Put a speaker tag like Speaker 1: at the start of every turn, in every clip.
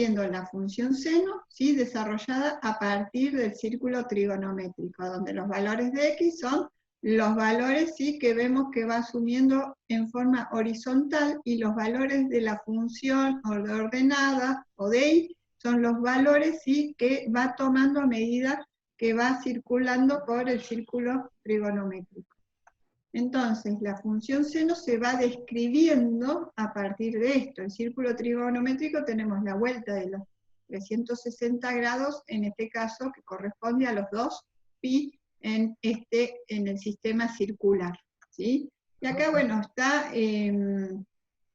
Speaker 1: viendo la función seno, ¿sí? Desarrollada a partir del círculo trigonométrico, donde los valores de x son los valores, ¿sí? Que vemos que va asumiendo en forma horizontal, y los valores de la función ordenada o de y son los valores, ¿sí? Que va tomando a medida que va circulando por el círculo trigonométrico. Entonces, la función seno se va describiendo a partir de esto. El círculo trigonométrico tenemos la vuelta de los 360 grados, en este caso, que corresponde a los 2 pi en el sistema circular, ¿sí? Y acá, bueno, está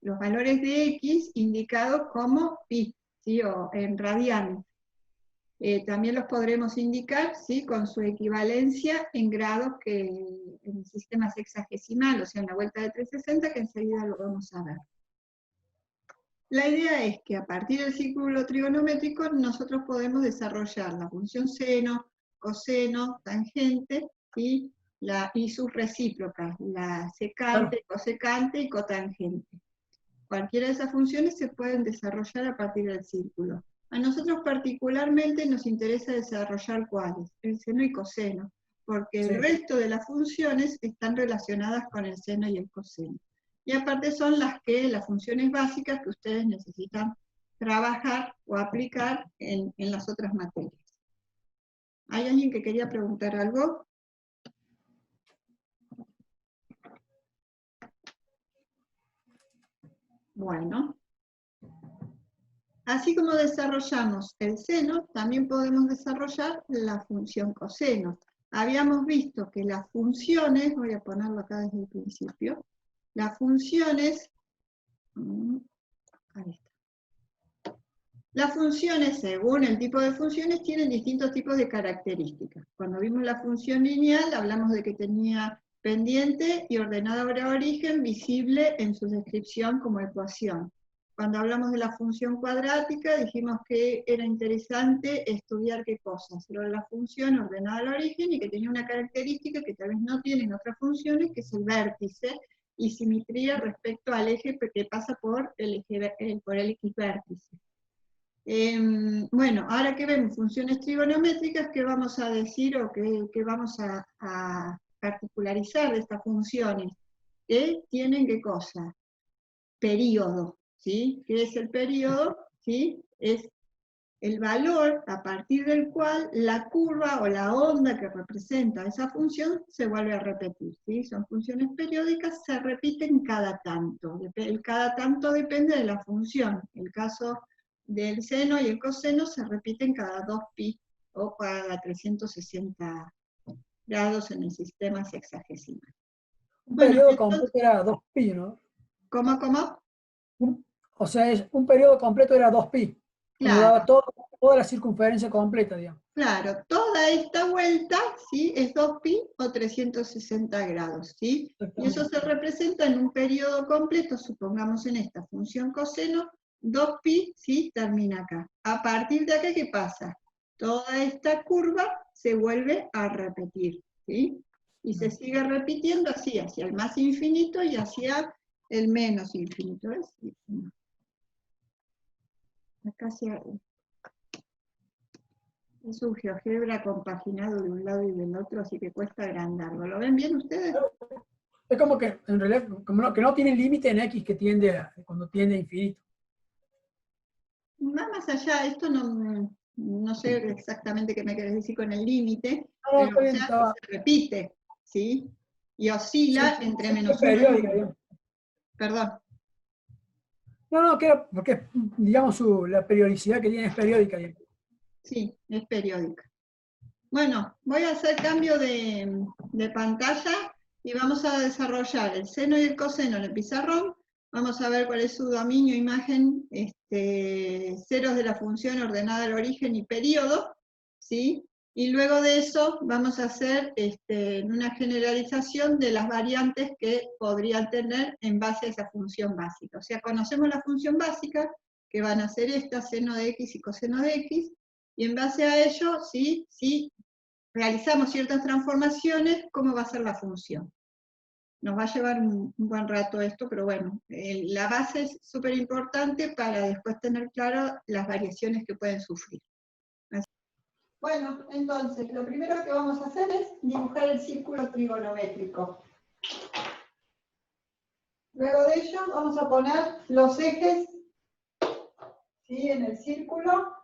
Speaker 1: los valores de x indicados como pi, ¿sí? O en radianes. También los podremos indicar, ¿sí? Con su equivalencia en grados que en el sistema sexagesimal, o sea, en la vuelta de 360, que enseguida lo vamos a ver. La idea es que a partir del círculo trigonométrico nosotros podemos desarrollar la función seno, coseno, tangente, ¿sí? Y sus recíprocas, la secante, cosecante y cotangente. Cualquiera de esas funciones se pueden desarrollar a partir del círculo. A nosotros particularmente nos interesa desarrollar cuáles, el seno y coseno, porque el resto de las funciones están relacionadas con el seno y el coseno. Y aparte son las funciones básicas que ustedes necesitan trabajar o aplicar en las otras materias. ¿Hay alguien que quería preguntar algo? Bueno. Así como desarrollamos el seno, también podemos desarrollar la función coseno. Habíamos visto que las funciones, voy a ponerlo acá desde el principio, las funciones, ahí está. Las funciones, según el tipo de funciones, tienen distintos tipos de características. Cuando vimos la función lineal, hablamos de que tenía pendiente y ordenador a origen visible en su descripción como ecuación. Cuando hablamos de la función cuadrática, dijimos que era interesante estudiar qué cosas. Era la función ordenada al origen y que tenía una característica que tal vez no tienen otras funciones, que es el vértice y simetría respecto al eje que pasa por el X vértice. Bueno, ahora que vemos funciones trigonométricas, ¿qué vamos a decir o qué vamos a particularizar de estas funciones? Que tienen qué cosa? Período. ¿Sí? ¿Qué es el período? ¿Sí? Es el valor a partir del cual la curva o la onda que representa esa función se vuelve a repetir. ¿Sí? Son funciones periódicas, se repiten cada tanto. El cada tanto depende de la función. El caso del seno y el coseno se repiten cada 2 pi o cada 360 grados en el sistema sexagesimal.
Speaker 2: Un periodo completo era 2 pi, ¿no?
Speaker 1: ¿Cómo?
Speaker 2: O sea, un periodo completo era 2 pi. Cuando
Speaker 1: Claro.
Speaker 2: daba toda la circunferencia completa, digamos.
Speaker 1: Claro, toda esta vuelta, ¿sí? Es 2 pi o 360 grados, ¿sí? Y eso se representa en un periodo completo, supongamos en esta función coseno, 2 pi, ¿sí? Termina acá. A partir de acá, ¿qué pasa? Toda esta curva se vuelve a repetir, ¿sí? Y se sigue repitiendo así, hacia el más infinito y hacia el menos infinito, ¿ves? Acá es un GeoGebra compaginado de un lado y del otro, así que cuesta agrandarlo. ¿Lo ven bien ustedes?
Speaker 2: Es como que, en realidad, que no tiene límite en X que cuando tiende a infinito.
Speaker 1: Va más allá, esto no sé exactamente qué me querés decir con el límite,
Speaker 2: No,
Speaker 1: pero
Speaker 2: está
Speaker 1: o
Speaker 2: bien,
Speaker 1: sea que se repite, ¿sí? Y oscila entre
Speaker 2: es
Speaker 1: -1 y
Speaker 2: periódica,
Speaker 1: 1.
Speaker 2: digamos.
Speaker 1: Perdón.
Speaker 2: No, porque, digamos, la periodicidad que tiene es periódica, digamos.
Speaker 1: Sí, es periódica. Bueno, voy a hacer cambio de pantalla y vamos a desarrollar el seno y el coseno en el pizarrón. Vamos a ver cuál es su dominio, imagen, ceros de la función ordenada al origen y periodo, ¿sí? Y luego de eso vamos a hacer una generalización de las variantes que podrían tener en base a esa función básica. O sea, conocemos la función básica, que van a ser estas, seno de x y coseno de x, y en base a ello, si realizamos ciertas transformaciones, ¿cómo va a ser la función? nos va a llevar un buen rato esto, pero bueno, la base es súper importante para después tener claro las variaciones que pueden sufrir. Bueno, entonces, lo primero que vamos a hacer es dibujar el círculo trigonométrico. Luego de ello, vamos a poner los ejes, ¿sí?, en el círculo.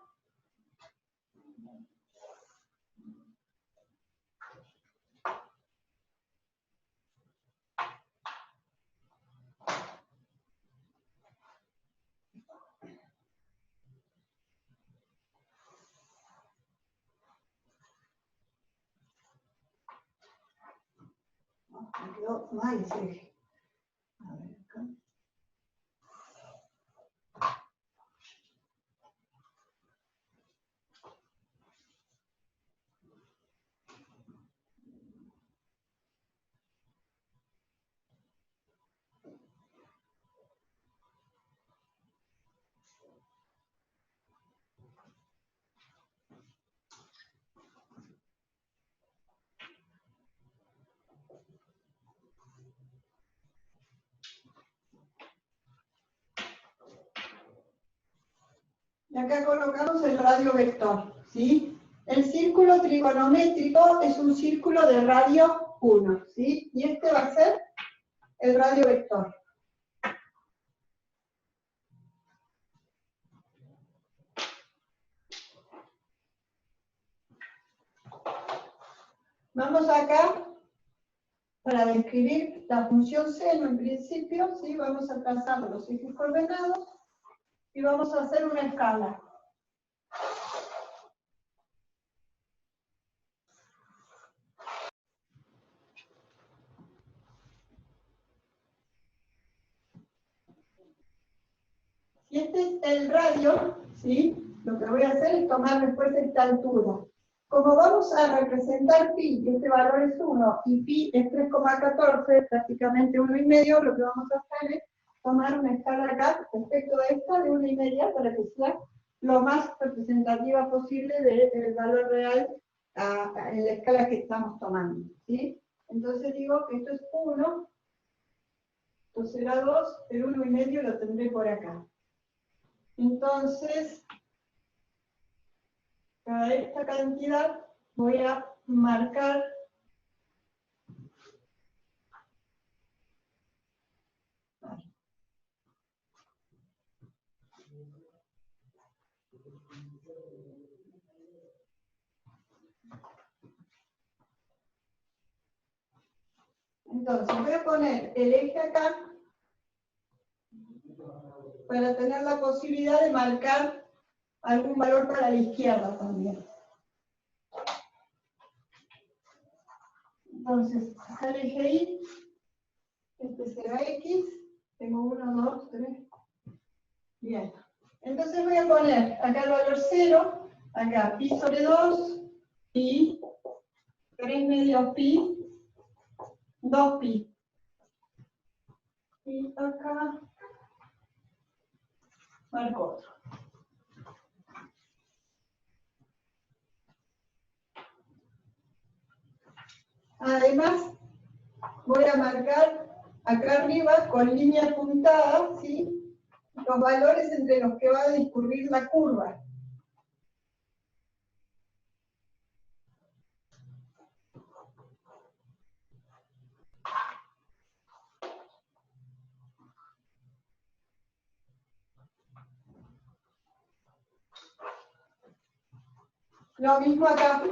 Speaker 1: Me quedó mal ese eje. A ver acá. Y acá colocamos el radio vector, ¿sí? El círculo trigonométrico es un círculo de radio 1, ¿sí? Y este va a ser el radio vector. Vamos acá, para describir la función seno en principio, ¿sí?, vamos a trazar los ejes coordenados y vamos a hacer una escala. Si este es el radio, ¿sí?, lo que voy a hacer es tomar después esta altura. Como vamos a representar pi, y este valor es 1, y pi es 3,14, prácticamente 1,5, lo que vamos a hacer es tomar una escala acá respecto de esta de 1,5 para que sea lo más representativa posible del valor real en la escala que estamos tomando, ¿sí? Entonces digo que esto es 1, esto será 2, el 1,5 lo tendré por acá. Entonces, para esta cantidad voy a marcar entonces voy a poner el eje acá para tener la posibilidad de marcar algún valor para la izquierda también. Entonces, acá el eje Y, este será X, tengo 1, 2, 3, bien. Entonces voy a poner acá el valor 0, acá pi sobre 2, pi, 3 medios pi, 2 pi. Y acá marco otro. Además, voy a marcar acá arriba con línea puntada, ¿sí?, los valores entre los que va a discurrir la curva. Lo mismo acá.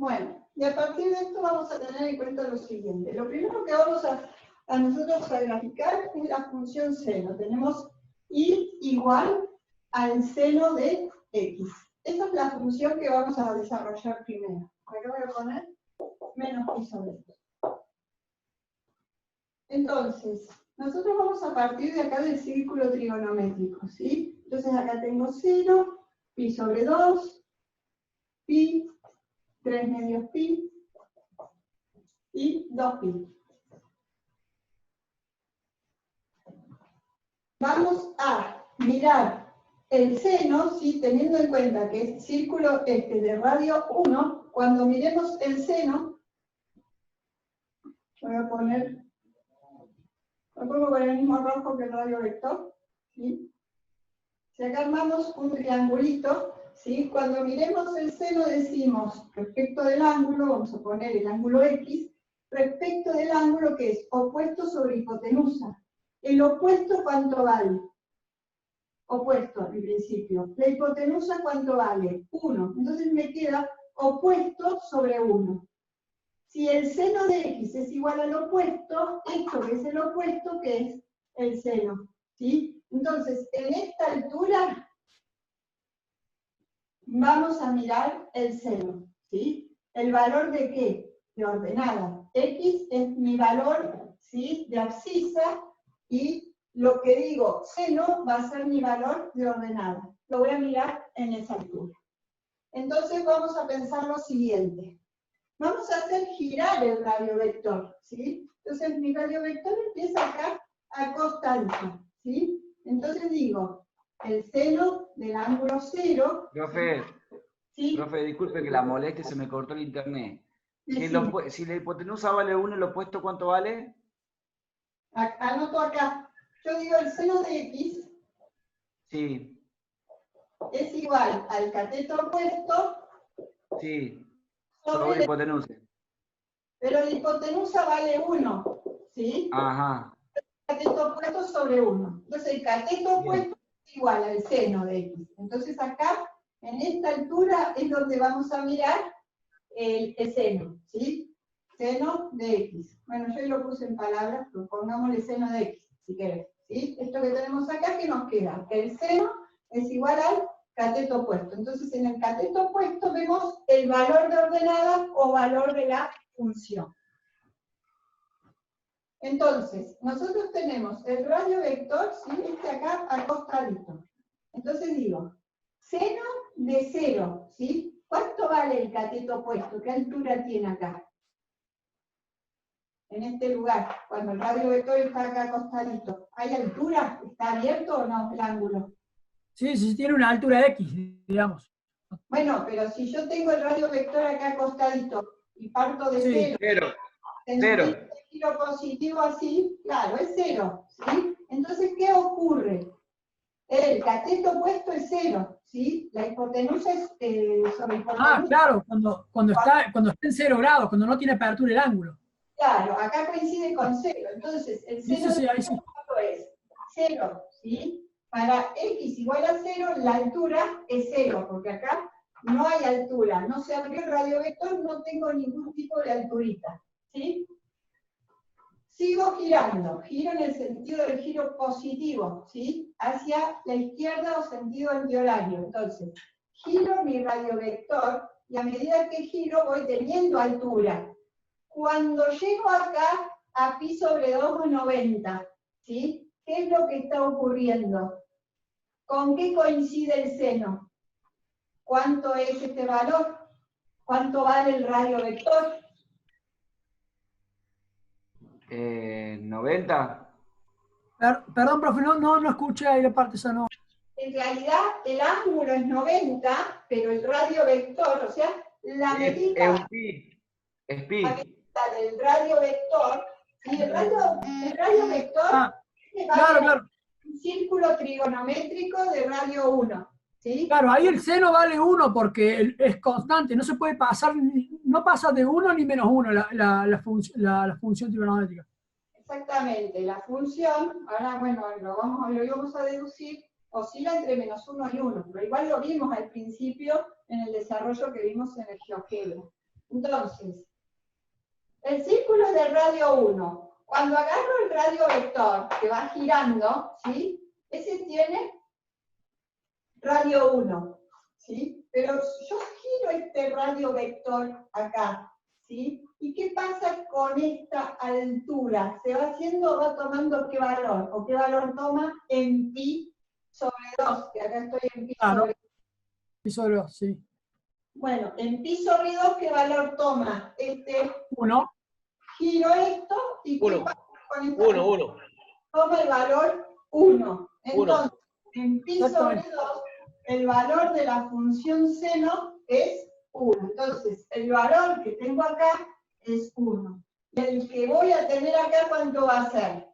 Speaker 1: Bueno, y a partir de esto vamos a tener en cuenta lo siguiente. Lo primero que vamos a nosotros a graficar es la función seno. Tenemos y igual al seno de x. esa es la función que vamos a desarrollar primero. Acá voy a poner menos pi sobre 2. Entonces, nosotros vamos a partir de acá del círculo trigonométrico, ¿sí? Entonces acá tengo 0, pi sobre 2, pi, 3 medios pi, y 2pi. Vamos a mirar el seno, ¿sí? Teniendo en cuenta que es círculo de radio 1, cuando miremos el seno, voy a poner, lo pongo con el mismo rojo que el radio vector, ¿sí? Si acá armamos un triangulito, ¿sí? Cuando miremos el seno decimos, respecto del ángulo, vamos a poner el ángulo X, respecto del ángulo que es opuesto sobre hipotenusa. ¿El opuesto cuánto vale? Opuesto, en principio. ¿La hipotenusa cuánto vale? 1. Entonces me queda opuesto sobre 1. Si el seno de X es igual al opuesto, esto que es el opuesto, que es el seno, ¿sí? Entonces, en esta altura, vamos a mirar el seno, ¿sí? ¿El valor de qué? De ordenada. X es mi valor, ¿sí? De abscisa, y lo que digo, seno, va a ser mi valor de ordenada. Lo voy a mirar en esa altura. Entonces vamos a pensar lo siguiente. Vamos a hacer girar el radio vector, ¿sí? Entonces mi radio vector empieza acá a costa alfa, ¿sí? Entonces digo, el seno del ángulo 0...
Speaker 3: Profe,
Speaker 1: ¿sí?
Speaker 3: Profe, disculpe que la moleste, se me cortó el internet. Si la hipotenusa vale 1, ¿el opuesto cuánto vale?
Speaker 1: Anoto acá. Yo digo el seno de X
Speaker 3: Sí.
Speaker 1: es igual al cateto opuesto
Speaker 3: Sí. Sobre hipotenusa.
Speaker 1: Pero la hipotenusa vale 1, ¿sí?
Speaker 3: Ajá.
Speaker 1: El cateto opuesto sobre 1. Entonces el cateto opuesto es igual al seno de X. Entonces acá, en esta altura, es donde vamos a mirar el seno, ¿sí? Seno de X. Bueno, yo lo puse en palabras, pero pongámosle seno de X, si querés, ¿sí? Esto que tenemos acá, ¿qué nos queda? Que el seno es igual al cateto opuesto. Entonces, en el cateto opuesto vemos el valor de ordenada o valor de la función. Entonces, nosotros tenemos el radio vector, ¿sí? Este acá acostadito. Entonces digo, seno de 0, ¿sí? ¿Cuánto vale el cateto opuesto? ¿Qué altura tiene acá? En este lugar, cuando el radio vector está acá acostadito. ¿Hay altura? ¿Está abierto o no el ángulo?
Speaker 2: Sí, sí, tiene una altura X, digamos.
Speaker 1: Bueno, pero si yo tengo el radio vector acá acostadito y parto de
Speaker 2: Sí.
Speaker 3: 0.
Speaker 1: el giro positivo así, claro, es 0, ¿sí? Entonces, ¿qué ocurre? El cateto opuesto es 0, ¿sí? La hipotenusa es sobre hipotenusa.
Speaker 2: Ah, claro, cuando está en 0 grados, cuando no tiene apertura el ángulo.
Speaker 1: Claro, acá coincide con 0. Entonces, el seno
Speaker 2: Sí, ahí sí.
Speaker 1: es 0, ¿sí? Para X igual a 0, la altura es 0, porque acá no hay altura. No se abrió el radio vector, no tengo ningún tipo de alturita, ¿sí? Sigo girando, giro en el sentido del giro positivo, ¿sí? Hacia la izquierda o sentido antihorario. Entonces, giro mi radiovector y a medida que giro voy teniendo altura. Cuando llego acá a pi sobre 2 o 90, ¿sí? ¿Qué es lo que está ocurriendo? ¿Con qué coincide el seno? ¿Cuánto es este valor? ¿Cuánto vale el radiovector?
Speaker 3: 90.
Speaker 2: Perdón, profe, no escuché ahí la parte esa, no.
Speaker 1: En realidad, el ángulo es 90, pero el radio vector, o sea, la medida
Speaker 3: Es un pi. Es pi.
Speaker 1: del radio vector, ¿sí? el radio vector
Speaker 2: Claro.
Speaker 1: Un círculo trigonométrico de radio 1. ¿Sí?
Speaker 2: Claro, ahí el seno vale 1 porque es constante, no se puede pasar, no pasa de 1 ni menos 1 la función trigonométrica.
Speaker 1: Exactamente, la función, ahora bueno, lo íbamos a deducir, oscila entre -1 y 1, pero igual lo vimos al principio en el desarrollo que vimos en el GeoGebra. Entonces, el círculo de radio 1, cuando agarro el radio vector que va girando, ¿sí? Ese tiene radio 1, ¿sí? Pero yo giro este radio vector acá, ¿sí? ¿Y qué pasa con esta altura? ¿Se va haciendo o va tomando qué valor? ¿O qué valor toma en pi sobre 2? Que acá estoy en pi sobre 2.
Speaker 2: Pi sobre 2, sí.
Speaker 1: Bueno, en pi sobre 2, ¿qué valor toma?
Speaker 2: 1.
Speaker 1: Giro esto y ¿qué
Speaker 4: 1.
Speaker 1: pasa con esta?
Speaker 4: 1, 1.
Speaker 1: Toma el valor 1. Entonces,
Speaker 4: 1.
Speaker 1: en pi sobre 2, el valor de la función seno es 1. Entonces, el valor que tengo acá es 1. Y el que voy a tener acá, ¿cuánto va a ser?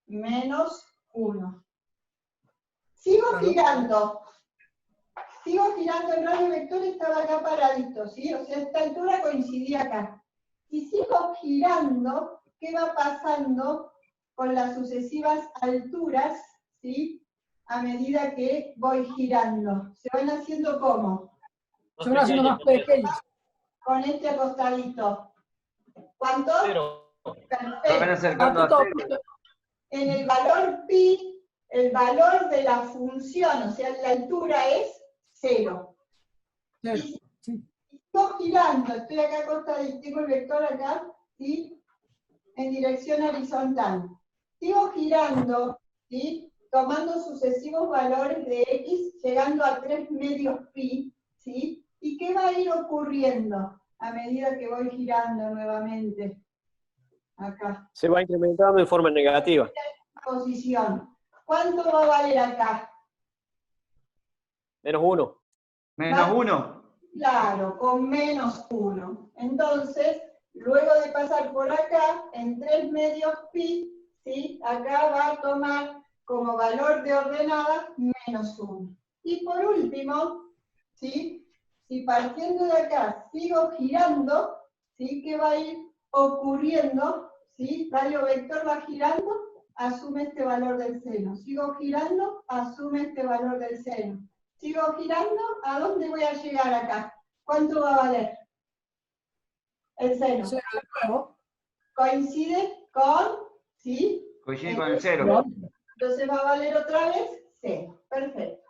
Speaker 1: Menos 1. Sigo girando. Sigo girando, el radio vector estaba acá paradito, ¿sí? O sea, esta altura coincidía acá. Y sigo girando, ¿qué va pasando con las sucesivas alturas, ¿sí? A medida que voy girando. Se van haciendo ¿cómo?
Speaker 2: Se van haciendo más pequeños.
Speaker 1: Con este acostadito. ¿Cuánto?
Speaker 4: 0.
Speaker 3: Se van acercando a cero.
Speaker 1: En el valor pi, el valor de la función, o sea, la altura es 0.
Speaker 2: Cero,
Speaker 1: Y
Speaker 2: sí.
Speaker 1: sigo girando, estoy acá acostadito, tengo el vector acá, ¿sí? En dirección horizontal. Sigo girando, ¿sí? Tomando sucesivos valores de x, llegando a 3 medios pi, ¿sí? ¿Y qué va a ir ocurriendo a medida que voy girando nuevamente? Acá.
Speaker 4: Se va incrementando en forma negativa.
Speaker 1: Posición. ¿Cuánto va a valer acá?
Speaker 4: Menos 1.
Speaker 3: Menos 1.
Speaker 1: Claro, con menos 1. Entonces, luego de pasar por acá, en 3 medios pi, ¿sí? Acá va a tomar como valor de ordenada menos 1. Y por último, ¿sí? Si partiendo de acá sigo girando, ¿sí? ¿Qué va a ir ocurriendo? ¿Sí? Radio vector va girando, asume este valor del seno. Sigo girando, asume este valor del seno. Sigo girando, ¿a dónde voy a llegar acá? ¿Cuánto va a valer? El seno.
Speaker 2: Cero de nuevo.
Speaker 1: Coincide con, ¿sí?
Speaker 3: Coincide con el 0.
Speaker 1: Entonces va a valer otra vez 0. Perfecto.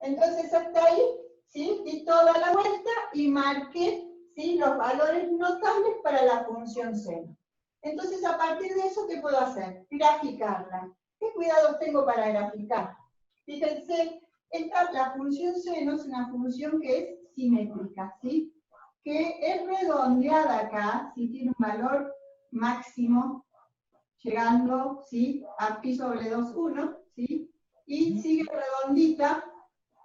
Speaker 1: Entonces hasta ahí, ¿sí? Di toda la vuelta y marqué, ¿sí? Los valores notables para la función seno. Entonces a partir de eso, ¿qué puedo hacer? Graficarla. ¿Qué cuidados tengo para graficar? Fíjense, la función seno es una función que es simétrica, ¿sí? Que es redondeada acá, ¿sí? Tiene un valor máximo, llegando, ¿sí? A pi sobre 2,1, ¿sí? Y sigue redondita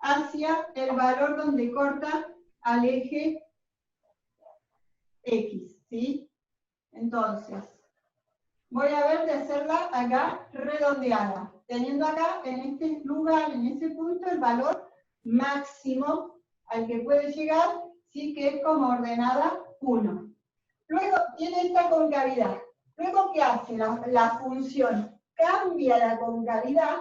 Speaker 1: hacia el valor donde corta al eje X, ¿sí? Entonces, voy a ver de hacerla acá redondeada, teniendo acá en este lugar, en ese punto, el valor máximo al que puede llegar, sí, que es como ordenada 1. Luego tiene esta concavidad. Luego, ¿qué hace la función? Cambia la concavidad,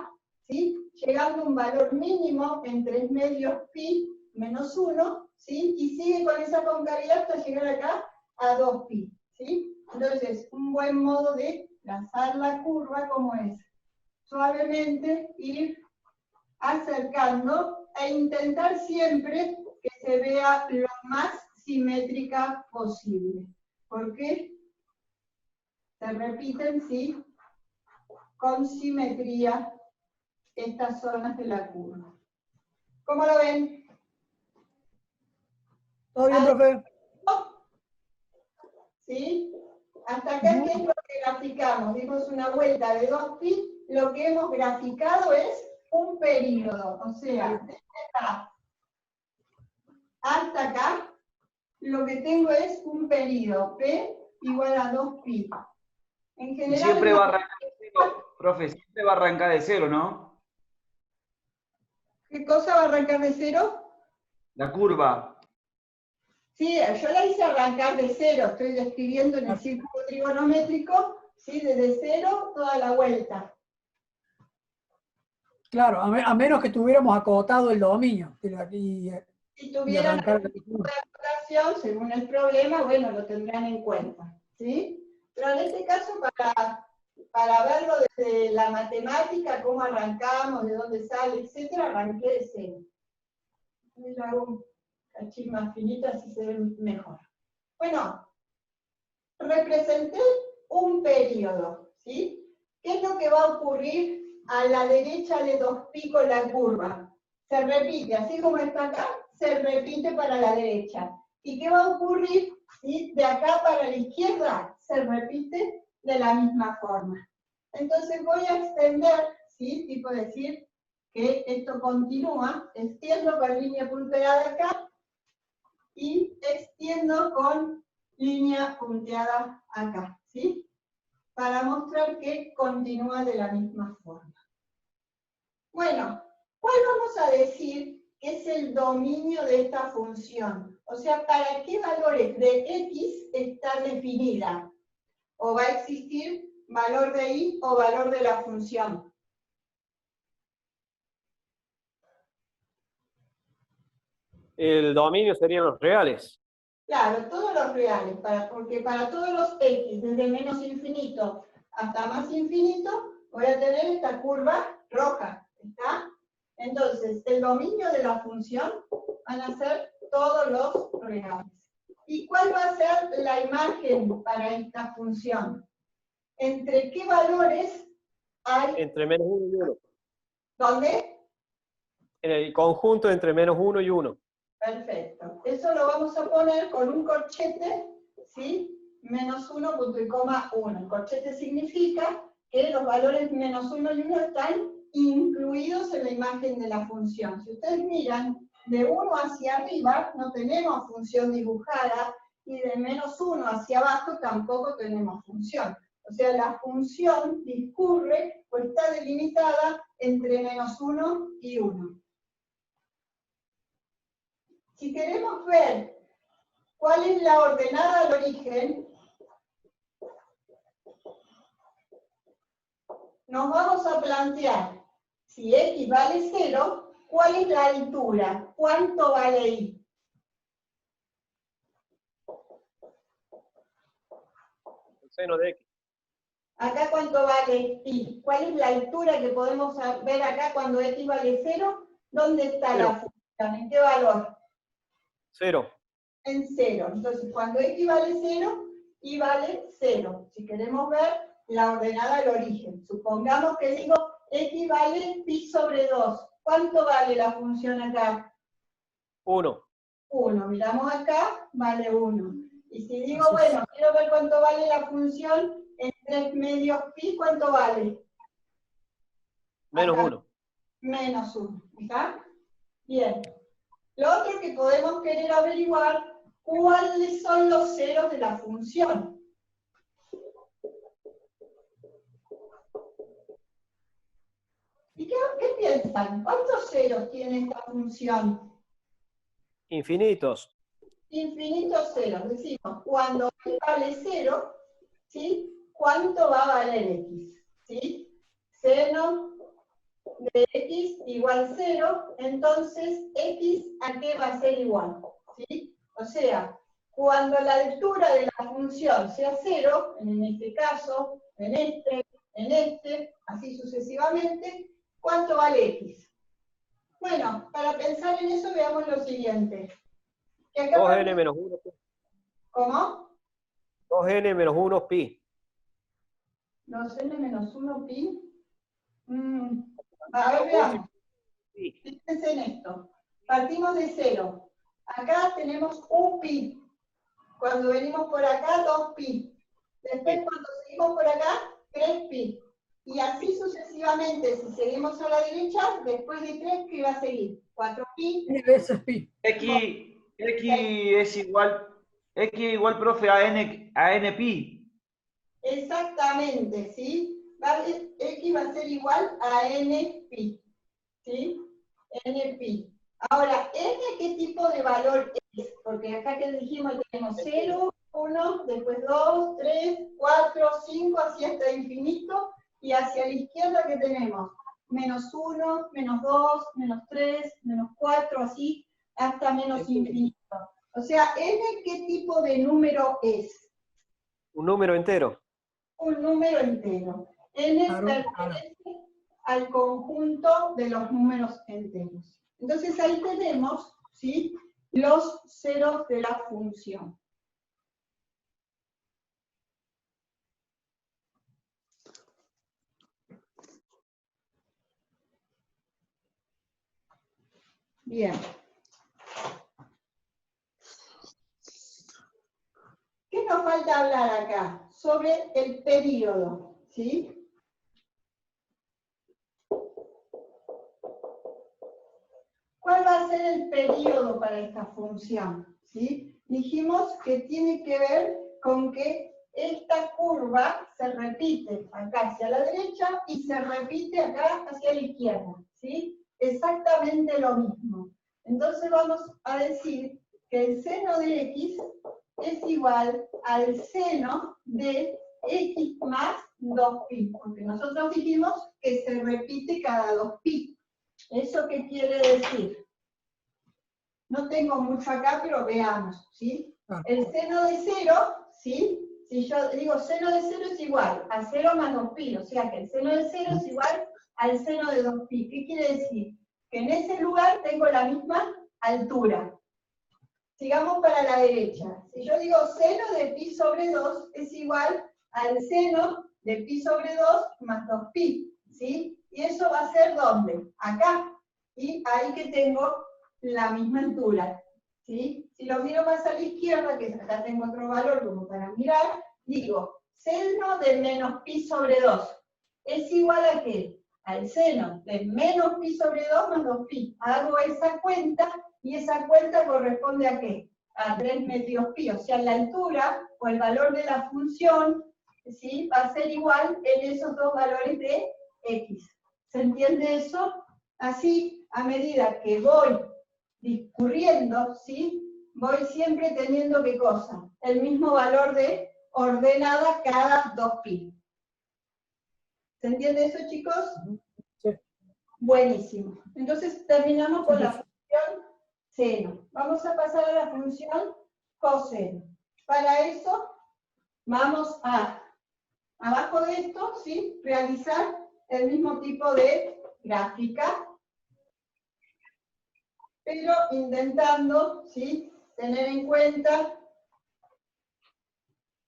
Speaker 1: ¿sí? Llegando a un valor mínimo en 3 medios pi menos 1, ¿sí? Y sigue con esa concavidad hasta llegar acá a 2 pi, ¿sí? Entonces, un buen modo de trazar la curva, como es suavemente ir acercando e intentar siempre que se vea lo más simétrica posible. ¿Por qué? Se repiten, ¿sí? Con simetría estas zonas de la curva. ¿Cómo lo ven?
Speaker 2: ¿Todo bien, profe?
Speaker 1: ¿Sí? Hasta acá, ¿qué es lo que graficamos? Dimos una vuelta de 2 pi, lo que hemos graficado es un período, o sea, desde acá hasta acá, lo que tengo es un período, P igual a 2 pi. En
Speaker 3: Y
Speaker 1: general,
Speaker 3: siempre va a arrancar de 0, profe, siempre va a arrancar de 0, ¿no?
Speaker 1: ¿qué cosa va a arrancar de 0?
Speaker 3: La curva.
Speaker 1: Sí, yo la hice arrancar de 0, estoy describiendo en el círculo trigonométrico, ¿sí? Desde 0 toda la vuelta.
Speaker 2: Claro, a menos que tuviéramos acotado el dominio.
Speaker 1: Si tuvieran algún tipo de acotación, según el problema, bueno, lo tendrán en cuenta, ¿sí? Pero en este caso, para verlo desde la matemática, cómo arrancamos, de dónde sale, etcétera, arranqué de 0. Yo hago un cachín más finito, así se ve mejor. Bueno, representé un periodo, ¿sí? ¿Qué es lo que va a ocurrir a la derecha de 2π con la curva? Se repite, así como está acá, se repite para la derecha. ¿Y qué va a ocurrir, ¿sí? De acá para la izquierda? Se repite de la misma forma. Entonces voy a extender, ¿sí? Tipo decir que esto continúa, extiendo con línea punteada acá y extiendo con línea punteada acá, ¿sí? Para mostrar que continúa de la misma forma. Bueno, ¿cuál vamos a decir que es el dominio de esta función? O sea, ¿para qué valores de x está definida? ¿O va a existir valor de y o valor de la función?
Speaker 4: El dominio serían los reales.
Speaker 1: Claro, todos los reales, porque para todos los x, desde menos infinito hasta más infinito, voy a tener esta curva roja, ¿está? Entonces, el dominio de la función van a ser todos los reales. ¿Y cuál va a ser la imagen para esta función? ¿Entre qué valores hay?
Speaker 4: Entre -1 y 1.
Speaker 1: ¿Dónde?
Speaker 4: En el conjunto entre -1 y 1.
Speaker 1: Perfecto. Eso lo vamos a poner con un corchete, ¿sí? -1, El corchete significa que los valores -1 y 1 están incluidos en la imagen de la función. Si ustedes miran, de 1 hacia arriba no tenemos función dibujada, y de -1 hacia abajo tampoco tenemos función. O sea, la función discurre o está delimitada entre -1 y 1. Si queremos ver cuál es la ordenada al origen, nos vamos a plantear, si x vale 0, ¿cuál es la altura? ¿Cuánto vale y?
Speaker 4: El seno de x.
Speaker 1: Acá, ¿cuánto vale y? ¿Cuál es la altura que podemos ver acá cuando x vale 0? ¿Dónde está la función? ¿En qué valor?
Speaker 4: 0.
Speaker 1: En 0. Entonces, cuando x vale 0, y vale 0. Si queremos ver la ordenada al origen. Supongamos que digo x vale pi sobre 2. ¿Cuánto vale la función acá?
Speaker 4: 1.
Speaker 1: 1. Miramos acá, vale 1. Y si digo, bueno, quiero ver cuánto vale la función en 3 medios pi, ¿cuánto vale?
Speaker 4: -1.
Speaker 1: Menos 1. ¿Está? Bien. Lo otro que podemos querer averiguar, ¿cuáles son los ceros de la función? ¿Y qué piensan? ¿Cuántos ceros tiene esta función?
Speaker 4: Infinitos.
Speaker 1: Infinitos ceros. Decimos, cuando x vale 0, ¿sí? ¿Cuánto va a valer x? ¿Sí? Seno de x igual 0, entonces x ¿a qué va a ser igual? ¿Sí? O sea, cuando la altura de la función sea 0, en este caso, en este, así sucesivamente, ¿cuánto vale x? Bueno, para pensar en eso veamos lo siguiente. Que acá
Speaker 4: 2n menos 1 pi.
Speaker 1: ¿Cómo?
Speaker 4: 2n menos 1 pi.
Speaker 1: 2n menos 1 pi. A ver, veamos. Fíjense en esto. Partimos de 0. Acá tenemos un pi. Cuando venimos por acá, 2 pi. Después, cuando seguimos por acá, 3 pi. Y así sucesivamente, si seguimos a la derecha, después de 3, ¿qué va a seguir? 4 pi.
Speaker 2: N veces pi.
Speaker 3: X es igual, profe, a n pi.
Speaker 1: Exactamente, ¿sí? ¿Vale? X va a ser igual a n pi. ¿Sí? N pi. Ahora, ¿n qué tipo de valor es? Porque acá que dijimos tenemos 0, 1, después 2, 3, 4, 5, así hasta infinito, y hacia la izquierda que tenemos -1, -2, -3, -4, así hasta menos infinito. O sea, ¿n qué tipo de número es?
Speaker 4: Un número entero.
Speaker 1: Un número entero. N
Speaker 2: Claro,
Speaker 1: pertenece al conjunto de los números enteros. Entonces ahí tenemos, ¿sí? Los ceros de la función. Bien. ¿Qué nos falta hablar acá? Sobre el período, ¿sí? ¿Cuál va a ser el período para esta función? ¿Sí? Dijimos que tiene que ver con que esta curva se repite acá hacia la derecha y se repite acá hacia la izquierda, ¿sí? Exactamente lo mismo. Entonces vamos a decir que el seno de x es igual al seno de x más 2pi, porque nosotros dijimos que se repite cada 2pi. ¿Eso qué quiere decir? No tengo mucho acá, pero veamos, ¿sí? El seno de 0, ¿sí? Si yo digo seno de 0 es igual a 0 más 2pi, o sea que el seno de 0 es igual al seno de 2pi. ¿Qué quiere decir? Que en ese lugar tengo la misma altura. Sigamos para la derecha. Si yo digo seno de pi sobre 2 es igual al seno de pi sobre 2 más 2pi, ¿sí? Y eso va a ser ¿dónde? Acá. Y ahí que tengo la misma altura, ¿sí? Si lo miro más a la izquierda, que acá tengo otro valor como para mirar, digo, seno de menos pi sobre 2 es igual a ¿qué? Al seno de menos pi sobre 2 más 2pi. Hago esa cuenta, y esa cuenta corresponde ¿a qué? A 3 medios pi, o sea, la altura o el valor de la función, ¿sí? Va a ser igual en esos dos valores de x. ¿Se entiende eso? Así, a medida que voy discurriendo, ¿sí? Voy siempre teniendo ¿qué cosa? El mismo valor de ordenada cada 2pi. ¿Se entiende eso, chicos?
Speaker 2: Sí.
Speaker 1: Buenísimo. Entonces terminamos con la función seno. Vamos a pasar a la función coseno. Para eso vamos a, abajo de esto, ¿sí? Realizar el mismo tipo de gráfica, pero intentando, ¿sí? Tener en cuenta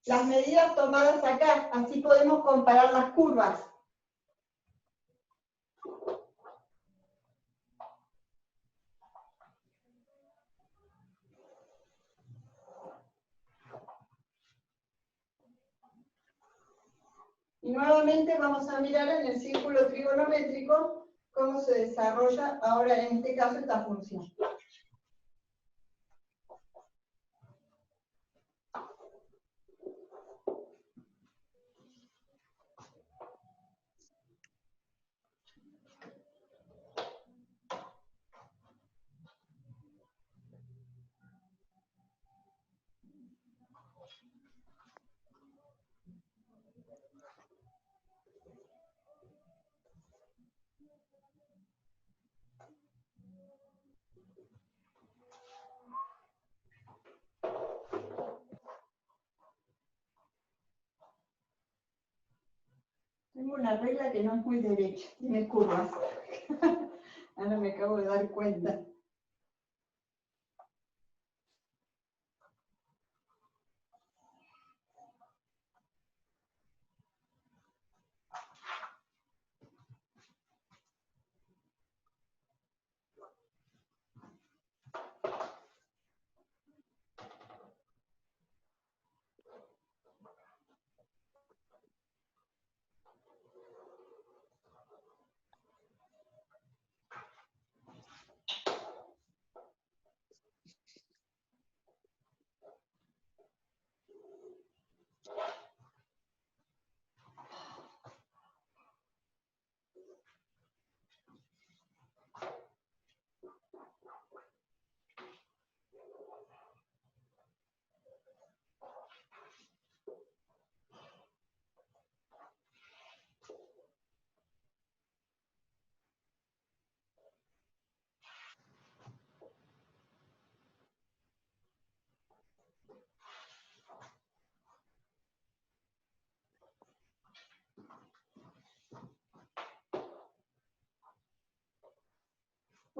Speaker 1: las medidas tomadas acá, así podemos comparar las curvas. Y nuevamente vamos a mirar en el círculo trigonométrico cómo se desarrolla ahora en este caso esta función. Tengo una regla que no es muy derecha, tiene curvas. Ahora me acabo de dar cuenta.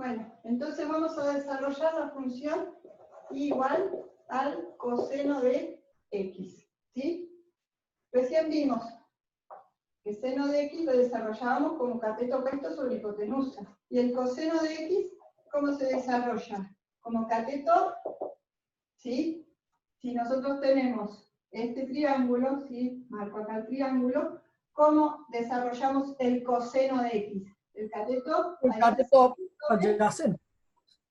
Speaker 1: Bueno, entonces vamos a desarrollar la función igual al coseno de x, ¿sí? Recién vimos que seno de x lo desarrollábamos como cateto opuesto sobre hipotenusa. Y el coseno de x, ¿cómo se desarrolla? Como cateto, ¿sí? Si nosotros tenemos este triángulo, ¿sí? Marco acá el triángulo, ¿cómo desarrollamos el coseno de x? El cateto
Speaker 2: adyacente.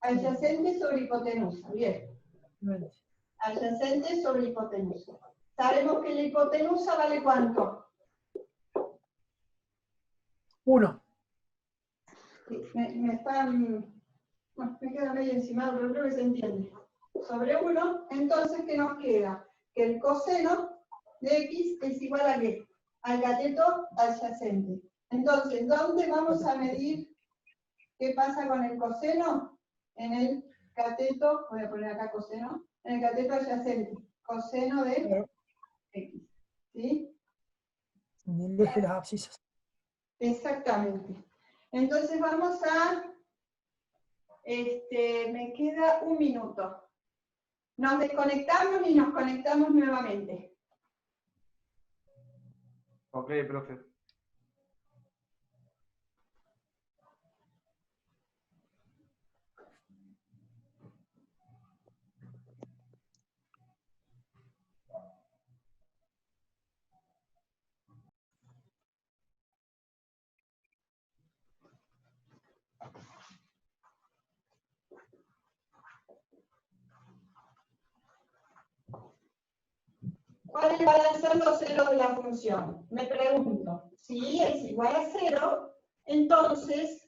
Speaker 1: adyacente sobre hipotenusa, bien. Adyacente sobre hipotenusa. Sabemos que la hipotenusa vale ¿cuánto?
Speaker 2: 1.
Speaker 1: Me están... Bueno, me queda medio encima, pero creo que se entiende. Sobre 1, entonces, ¿qué nos queda? Que el coseno de x es igual a ¿qué? Al cateto adyacente. Entonces, ¿dónde vamos a medir qué pasa con el coseno? En el cateto, voy a poner acá coseno, en el cateto adyacente. Coseno de x. ¿Sí?
Speaker 2: En el eje de las abscisas.
Speaker 1: Exactamente. Entonces vamos a... me queda un minuto. Nos desconectamos y nos conectamos nuevamente.
Speaker 3: Ok, profe.
Speaker 1: ¿Cuáles van a ser los ceros de la función? Me pregunto, si es igual a 0, entonces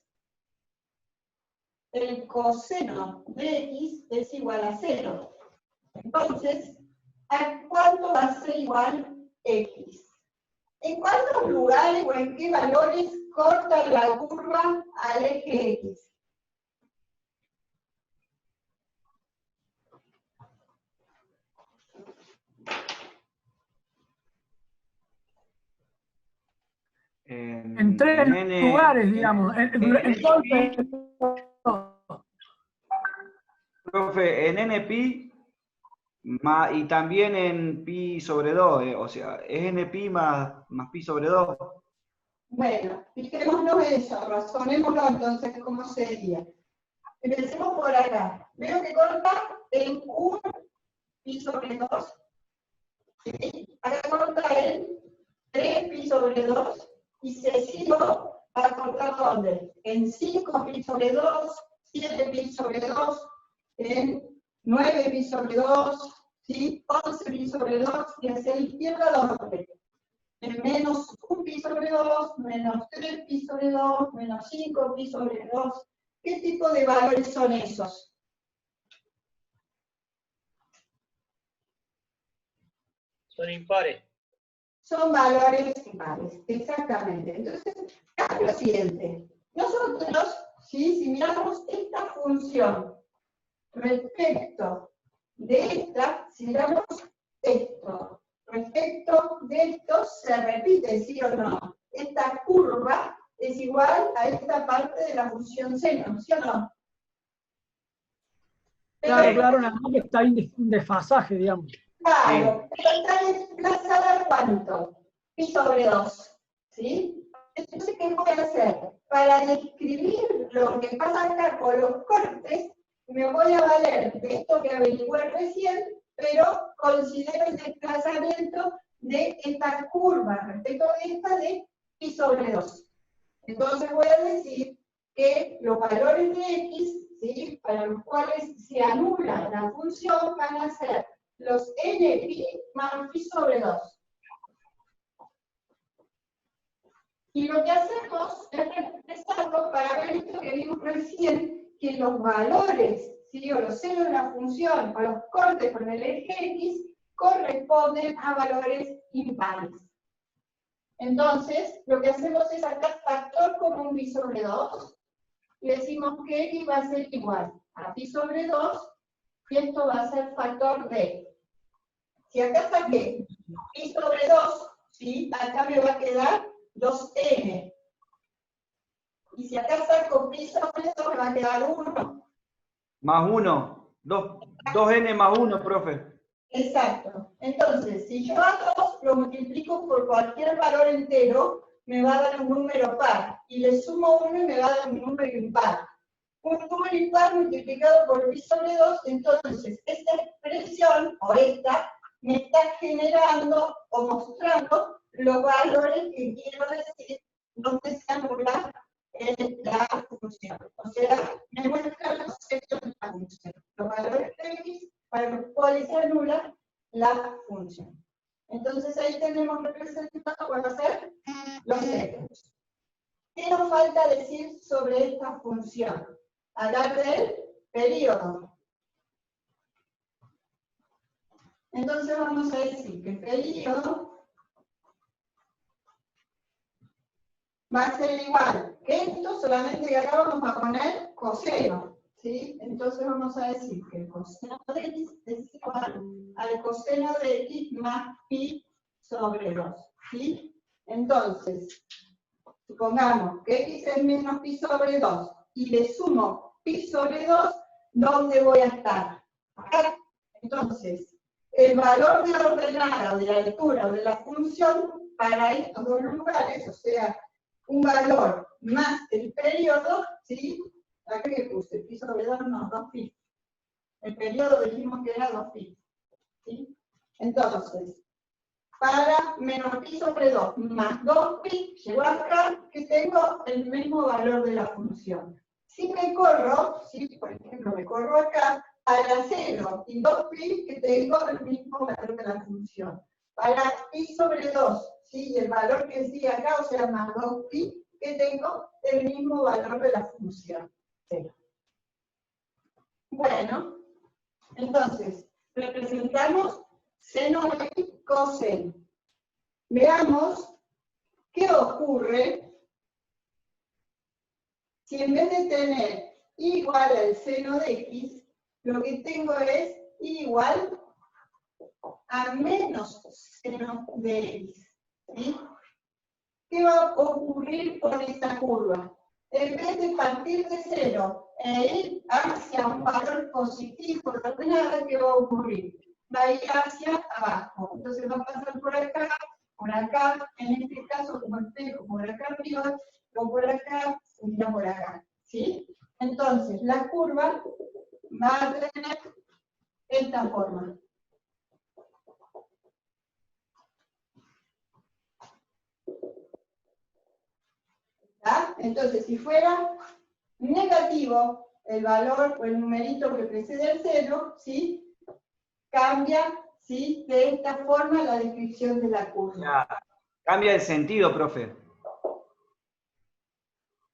Speaker 1: el coseno de x es igual a 0. Entonces, ¿a cuánto va a ser igual x? ¿En cuántos lugares o en qué valores corta la curva al eje x?
Speaker 2: En 3 lugares, digamos.
Speaker 3: Profe, en n pi y también en pi sobre 2, o sea, es n pi más pi sobre 2.
Speaker 1: Bueno, fijémonos eso, razonémoslo entonces cómo sería. Empecemos por acá. Veo que corta en 1 pi sobre 2. ¿Sí? Acá corta en 3 pi sobre 2. Y se sigo para cortar ¿dónde? En 5 pi sobre 2, 7 pi sobre 2, en 9 pi sobre 2, ¿sí? 11 pi sobre 2, y hacia la izquierda ¿dónde? En menos 1 pi sobre 2, menos 3 pi sobre 2, menos 5 pi sobre 2. ¿Qué tipo de valores son esos?
Speaker 4: Son impares.
Speaker 1: Son valores impares, exactamente. Entonces, es lo siguiente. Nosotros, ¿sí? Si miramos esta función respecto de esta, si miramos esto, respecto de esto, se repite, ¿sí o no? Esta curva es igual a esta parte de la función seno, ¿sí o no?
Speaker 2: Claro, nada más que está en desfasaje, digamos.
Speaker 1: Claro, pero está desplazada ¿cuánto? Pi sobre 2, ¿sí? Entonces, ¿qué voy a hacer? Para describir lo que pasa acá con los cortes, me voy a valer de esto que averigué recién, pero considero el desplazamiento de esta curva respecto de esta de pi sobre 2. Entonces voy a decir que los valores de x, ¿sí? Para los cuales se anula la función, van a ser los npi más pi sobre 2. Y lo que hacemos es expresarlo para ver esto que vimos recién, que los valores, ¿sí? O los ceros de la función, o los cortes con el eje x, corresponden a valores impares. Entonces, lo que hacemos es sacar factor común pi sobre 2, y decimos que x va a ser igual a pi sobre 2, y esto va a ser factor de. Si acá saqué pi sobre 2, ¿sí? Acá me va a quedar 2n. Y si acá saco pi sobre 2, me va a quedar 1.
Speaker 3: Más 1. 2n más 1, profe.
Speaker 1: Exacto. Entonces, si yo a 2 lo multiplico por cualquier valor entero, me va a dar un número par. Y le sumo 1 y me va a dar un número impar. Un número impar multiplicado por pi sobre 2, entonces esta expresión, o esta, me está generando o mostrando los valores que quiero decir donde se anula la función. O sea, me muestra los hechos de la función. Los valores de x para los cuales se anula la función. Entonces ahí tenemos representado cuál va a ser los hechos. ¿Qué nos falta decir sobre esta función? Hablar del periodo. Entonces vamos a decir que el periodo va a ser igual que esto, solamente que acá vamos a poner coseno, ¿sí? Entonces vamos a decir que el coseno de x es igual al coseno de x más pi sobre 2, ¿sí? Entonces, supongamos que x es menos pi sobre 2 y le sumo pi sobre 2, ¿dónde voy a estar? Acá. Entonces, el valor de la ordenada, o de la altura, o de la función para estos dos lugares, o sea, un valor más el periodo, ¿sí? Acá que puse, pi sobre 2, no, 2pi. El periodo dijimos que era 2pi, ¿sí? Entonces, para menos pi sobre 2 más 2pi, llego acá, que tengo el mismo valor de la función. Si me corro, ¿sí? Por ejemplo, me corro acá, para 0 y 2pi, que tengo el mismo valor de la función. Para pi sobre 2, ¿sí? El valor que sigue acá, o sea, más 2pi, que tengo el mismo valor de la función. 0. Bueno, entonces, representamos seno y coseno. Veamos qué ocurre si en vez de tener igual al seno de x, lo que tengo es igual a menos seno de x. ¿Sí? ¿Qué va a ocurrir con esta curva? En vez de partir de 0 e ir hacia un valor positivo de ordenada, ¿qué va a ocurrir? Va a ir hacia abajo. Entonces va a pasar por acá, en este caso como espejo por acá arriba, o por acá, y no por acá. ¿Sí? Entonces la curva va a tener esta forma. ¿Ah? Entonces, si fuera negativo el valor o el numerito que precede el 0, ¿sí? Cambia, ¿sí? De esta forma la descripción de la curva.
Speaker 3: Ya, cambia el sentido, profe.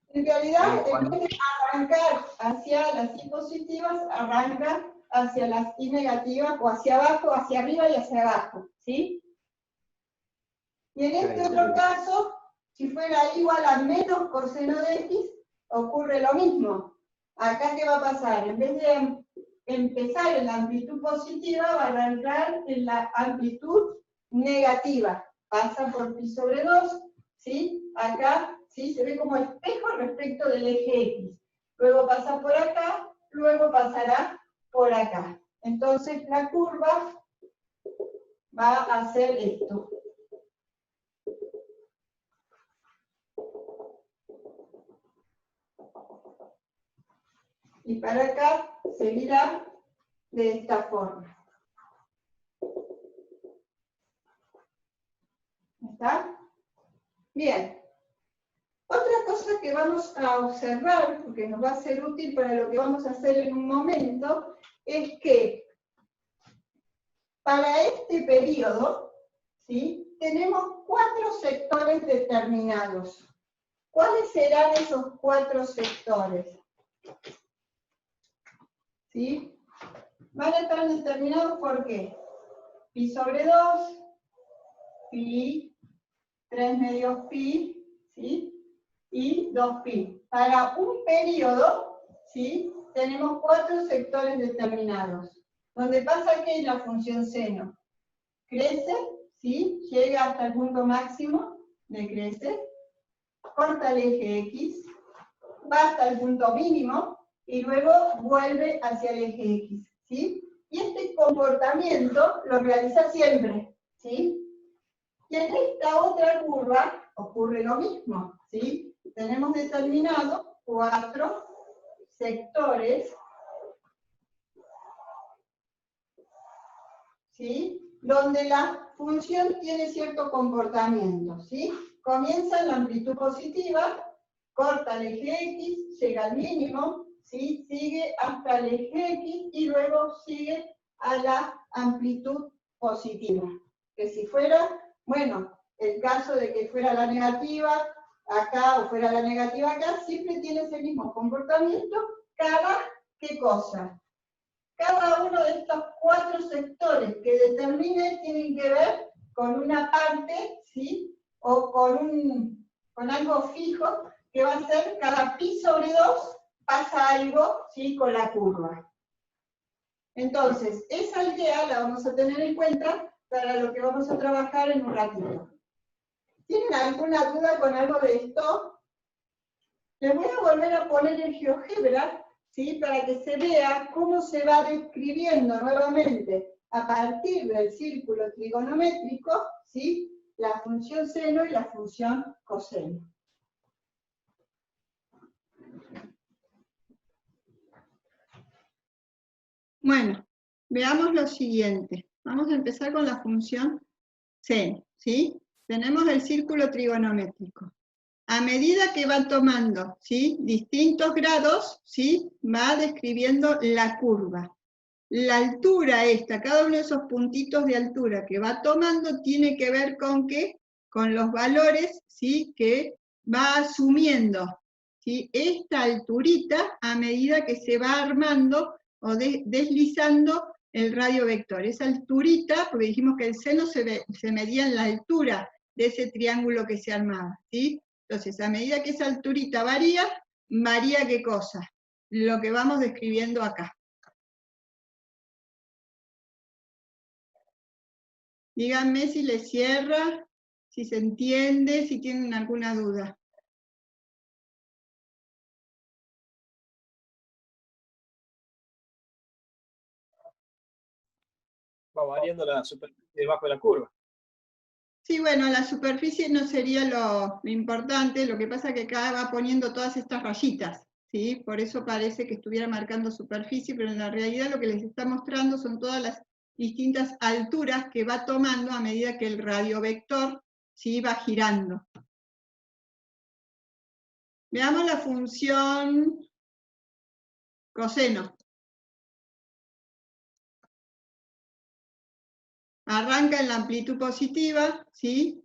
Speaker 1: En realidad, en vez de arrancar hacia las I positivas, arranca hacia las I negativas, o hacia abajo, hacia arriba y hacia abajo, ¿sí? Y en este otro caso, si fuera igual a menos coseno de x, ocurre lo mismo. Acá, ¿qué va a pasar? En vez de empezar en la amplitud positiva, va a arrancar en la amplitud negativa. Pasa por pi sobre 2, ¿sí? Acá, ¿sí? Se ve como espejo respecto del eje x. Luego pasa por acá, luego pasará por acá. Entonces, la curva va a hacer esto. Y para acá seguirá de esta forma. ¿Está? Bien. Otra cosa que vamos a observar, porque nos va a ser útil para lo que vamos a hacer en un momento, es que para este periodo, ¿sí? Tenemos 4 sectores determinados. ¿Cuáles serán esos 4 sectores? ¿Sí? Van a estar determinados por qué. Pi sobre 2, pi, 3 medios pi, ¿sí? Y 2pi. Para un periodo, ¿sí? Tenemos 4 sectores determinados. Donde pasa que la función seno crece, ¿sí? Llega hasta el punto máximo, decrece, corta el eje x, va hasta el punto mínimo y luego vuelve hacia el eje X, ¿sí? Y este comportamiento lo realiza siempre, ¿sí? Y en esta otra curva ocurre lo mismo, ¿sí? Tenemos determinado 4 sectores, ¿sí? Donde la función tiene cierto comportamiento, ¿sí? Comienza en la amplitud positiva, corta el eje X, llega al mínimo, ¿sí? Sigue hasta el eje X y luego sigue a la amplitud positiva. Que si fuera, bueno, el caso de que fuera la negativa acá o fuera la negativa acá, siempre tiene ese mismo comportamiento, cada, ¿qué cosa? Cada uno de estos 4 sectores que determine tienen que ver con una parte, ¿sí? O con algo fijo, que va a ser cada pi sobre 2 pasa algo, ¿sí? Con la curva. Entonces, esa idea la vamos a tener en cuenta para lo que vamos a trabajar en un ratito. ¿Tienen alguna duda con algo de esto? Les voy a volver a poner el GeoGebra, ¿sí? Para que se vea cómo se va describiendo nuevamente a partir del círculo trigonométrico, ¿sí? La función seno y la función coseno. Bueno, veamos lo siguiente. Vamos a empezar con la función seno, ¿sí? Tenemos el círculo trigonométrico. A medida que va tomando, ¿sí? Distintos grados, ¿sí? Va describiendo la curva. La altura esta, cada uno de esos puntitos de altura que va tomando tiene que ver con ¿qué? Con los valores, ¿sí? Que va asumiendo, ¿sí? Esta alturita a medida que se va armando o deslizando el radio vector. Esa alturita, porque dijimos que el seno se medía en la altura de ese triángulo que se armaba, ¿sí? Entonces, a medida que esa alturita varía ¿qué cosa? Lo que vamos describiendo acá. Díganme si les cierra, si se entiende, si tienen alguna duda.
Speaker 4: Va variando la superficie debajo de la curva.
Speaker 1: Sí, bueno, la superficie no sería lo importante, lo que pasa es que acá va poniendo todas estas rayitas, ¿sí? Por eso parece que estuviera marcando superficie, pero en la realidad lo que les está mostrando son todas las distintas alturas que va tomando a medida que el radiovector, ¿sí? Va girando. Veamos la función coseno. Arranca en la amplitud positiva, ¿sí?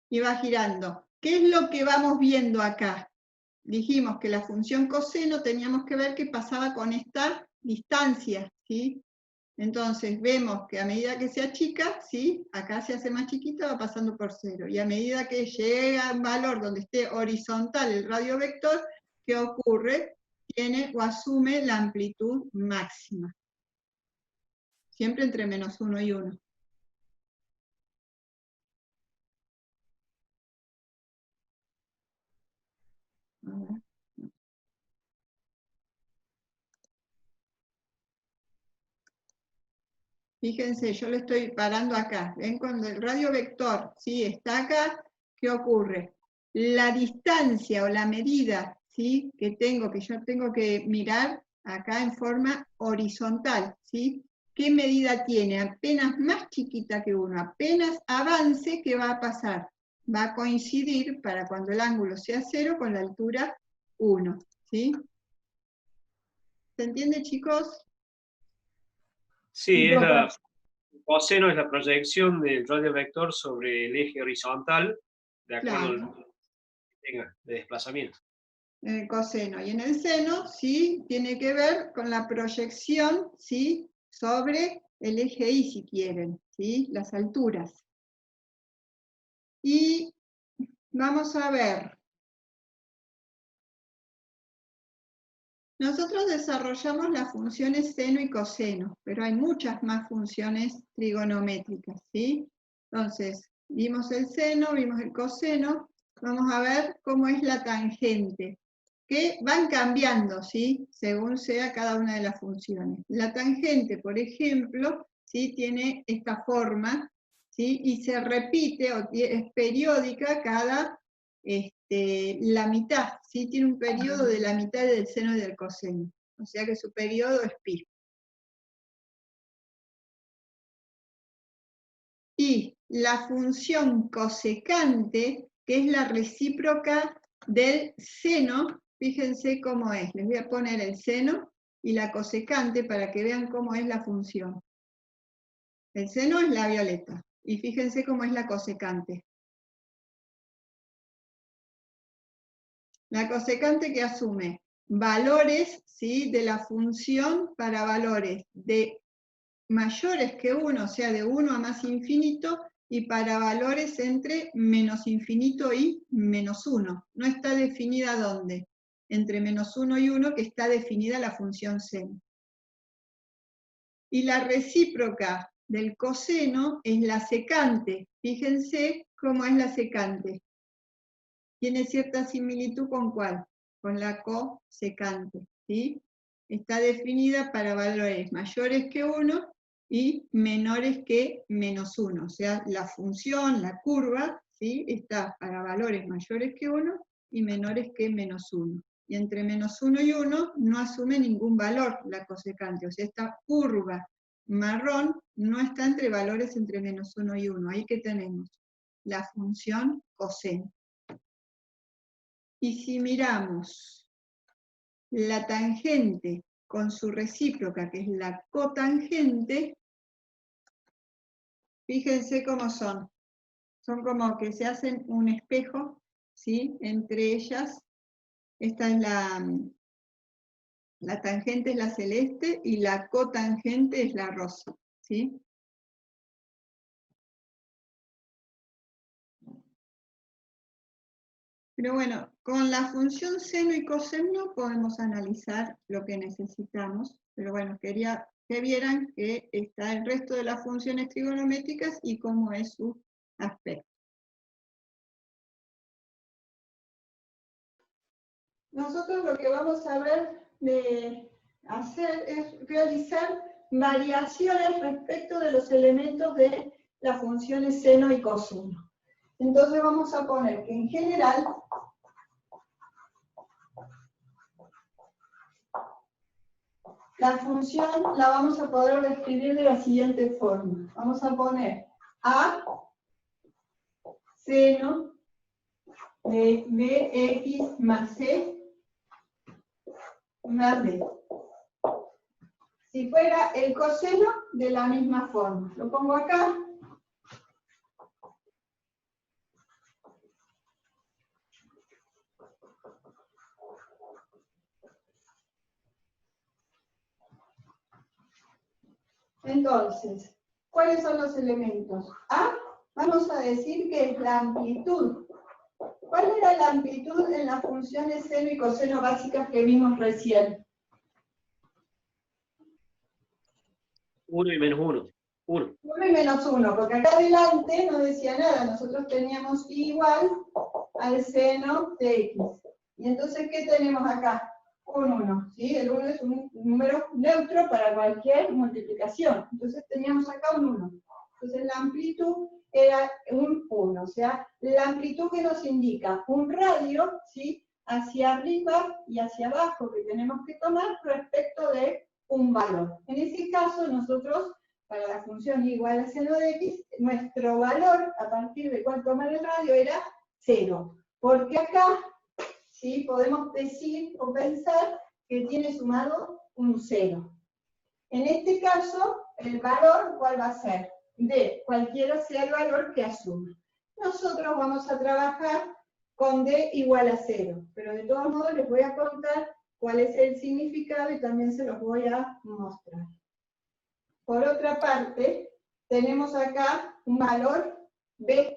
Speaker 1: Y va girando. ¿Qué es lo que vamos viendo acá? Dijimos que la función coseno teníamos que ver qué pasaba con esta distancia, ¿sí? Entonces vemos que a medida que se achica, ¿sí? Acá se hace más chiquita, va pasando por 0. Y a medida que llega a un valor donde esté horizontal el radio vector, ¿qué ocurre? Tiene o asume la amplitud máxima. Siempre entre -1 y 1. A ver. Fíjense, yo le estoy parando acá. ¿Ven? Cuando el radio vector, ¿sí? Está acá, ¿qué ocurre? La distancia o la medida, ¿sí? Que yo tengo que mirar acá en forma horizontal, ¿sí? ¿Qué medida tiene? Apenas más chiquita que 1. Apenas avance, ¿qué va a pasar? Va a coincidir, para cuando el ángulo sea 0, con la altura 1, ¿sí? ¿Se entiende, chicos?
Speaker 4: Sí, coseno es la proyección del radio vector sobre el eje horizontal, de acuerdo
Speaker 1: Claro.
Speaker 4: al que tenga de desplazamiento.
Speaker 1: En el coseno. Y en el seno, ¿sí? Tiene que ver con la proyección, ¿sí? Sobre el eje Y, si quieren, ¿sí? Las alturas. Y vamos a ver. Nosotros desarrollamos las funciones seno y coseno, pero hay muchas más funciones trigonométricas, ¿sí? Entonces, vimos el seno, vimos el coseno, vamos a ver cómo es la tangente. que van cambiando, ¿sí? Según sea cada una de las funciones. La tangente, por ejemplo, ¿sí? Tiene esta forma, ¿sí? Y se repite, o es periódica cada la mitad, ¿sí? Tiene un periodo de la mitad del seno y del coseno, o sea que su periodo es pi. Y la función cosecante, que es la recíproca del seno, fíjense cómo es. Les voy a poner el seno y la cosecante para que vean cómo es la función. El seno es la violeta, y fíjense cómo es la cosecante. La cosecante que asume valores, ¿sí? De la función para valores de mayores que 1, o sea, de 1 a más infinito, y para valores entre menos infinito y menos 1. No está definida dónde. Entre menos 1 y 1, que está definida la función seno. Y la recíproca del coseno es la secante. Fíjense cómo es la secante. Tiene cierta similitud con ¿cuál? Con la cosecante, ¿sí? Está definida para valores mayores que 1 y menores que menos 1. O sea, la función, la curva, ¿sí? Está para valores mayores que 1 y menores que menos 1. Y entre menos 1 y 1 no asume ningún valor la cosecante. O sea, esta curva marrón no está entre valores entre menos 1 y 1. Ahí que tenemos la función coseno. Y si miramos la tangente con su recíproca, que es la cotangente, fíjense cómo son. Son como que se hacen un espejo, ¿sí? Entre ellas, esta es la tangente es la celeste y la cotangente es la rosa, ¿sí? Pero bueno, con la función seno y coseno podemos analizar lo que necesitamos, pero bueno, quería que vieran que está el resto de las funciones trigonométricas y cómo es su aspecto. Nosotros lo que vamos a ver de hacer es realizar variaciones respecto de los elementos de las funciones seno y coseno. Entonces vamos a poner que en general la función la vamos a poder describir de la siguiente forma. Vamos a poner A seno de bx más c más d. Si fuera el coseno, de la misma forma. Lo pongo acá. Entonces, ¿cuáles son los elementos? A, vamos a decir que es la amplitud. ¿Cuál era la amplitud en las funciones seno y coseno básicas que vimos recién?
Speaker 4: 1 y menos 1. 1.
Speaker 1: 1 y menos 1, porque acá adelante no decía nada. Nosotros teníamos igual al seno de x. Y entonces, ¿qué tenemos acá? Un 1, ¿sí? El 1 es un número neutro para cualquier multiplicación. Entonces teníamos acá un 1. Entonces la amplitud era un 1, o sea, la amplitud que nos indica un radio, ¿sí? Hacia arriba y hacia abajo que tenemos que tomar respecto de un valor. En ese caso, nosotros, para la función igual a seno de x, nuestro valor, a partir de cuál tomar el radio, era 0. Porque acá, ¿sí? Podemos decir o pensar que tiene sumado un 0. En este caso, el valor, ¿cuál va a ser? D, cualquiera sea el valor que asuma. Nosotros vamos a trabajar con D igual a 0, pero de todos modos les voy a contar cuál es el significado y también se los voy a mostrar. Por otra parte, tenemos acá un valor B.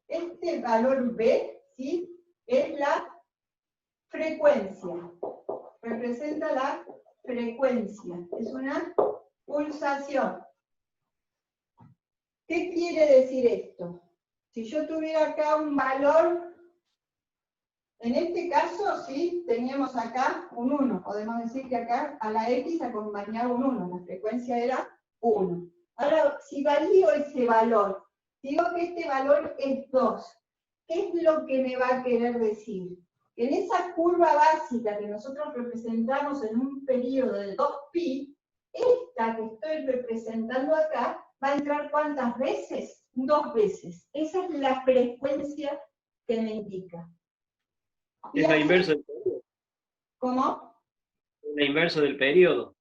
Speaker 1: Este valor B, ¿sí? Es la frecuencia. Representa la frecuencia. Es una pulsación. ¿Qué quiere decir esto? Si yo tuviera acá un valor En este caso, sí, teníamos acá un 1. Podemos decir que acá a la X acompañaba un 1. La frecuencia era 1. Ahora, si valío ese valor, digo que este valor es 2. ¿Qué es lo que me va a querer decir? Que en esa curva básica que nosotros representamos en un periodo de 2pi, esta que estoy representando acá, ¿va a entrar cuántas veces? 2 veces. Esa es la frecuencia que me indica.
Speaker 4: Es la inversa del periodo.
Speaker 1: ¿Cómo?
Speaker 4: La inversa del periodo.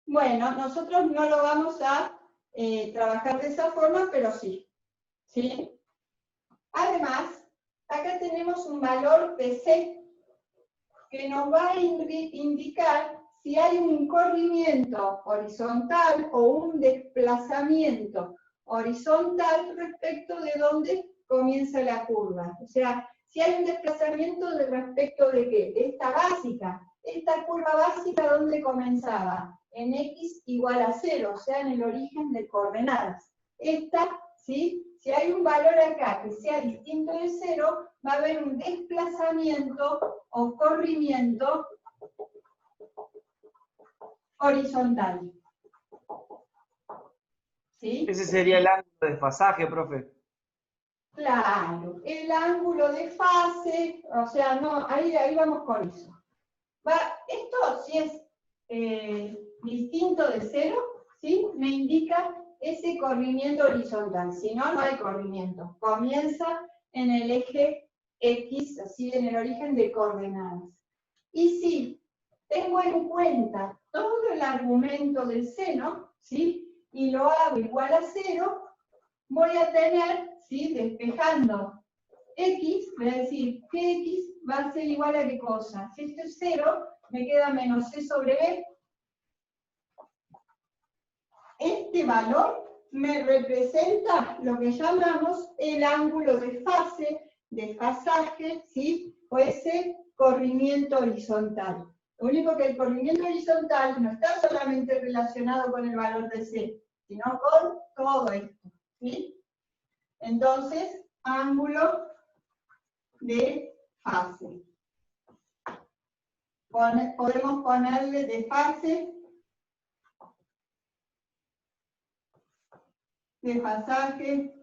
Speaker 1: Bueno, nosotros no lo vamos a trabajar de esa forma, pero sí. ¿Sí? Además, acá tenemos un valor de C que nos va a indicar si hay un corrimiento horizontal o un desplazamiento horizontal respecto de dónde comienza la curva. O sea, si hay un desplazamiento de respecto de qué, de esta básica. Esta curva básica, ¿dónde comenzaba? En x igual a 0, o sea, en el origen de coordenadas. Esta, ¿sí? Si hay un valor acá que sea distinto de 0, va a haber un desplazamiento o corrimiento horizontal. ¿Sí?
Speaker 3: Ese sería el ángulo de desfasaje, profe.
Speaker 1: Claro, el ángulo de fase, o sea, no, ahí vamos con eso. Esto, si es distinto de 0, ¿sí? Me indica ese corrimiento horizontal. Si no, no hay corrimiento. Comienza en el eje X, así en el origen de coordenadas. Y si tengo en cuenta todo el argumento del seno, ¿sí? Y lo hago igual a 0, voy a tener, ¿sí? Despejando X, voy a decir que X va a ser igual a qué cosa. Si esto es 0, me queda menos C sobre B. Este valor me representa lo que llamamos el ángulo de fase, desfasaje, ¿sí? O ese corrimiento horizontal. Lo único que el corrimiento horizontal no está solamente relacionado con el valor de C, sino con todo esto, ¿sí? Entonces, ángulo de fase. Podemos ponerle de fase, desfasaje.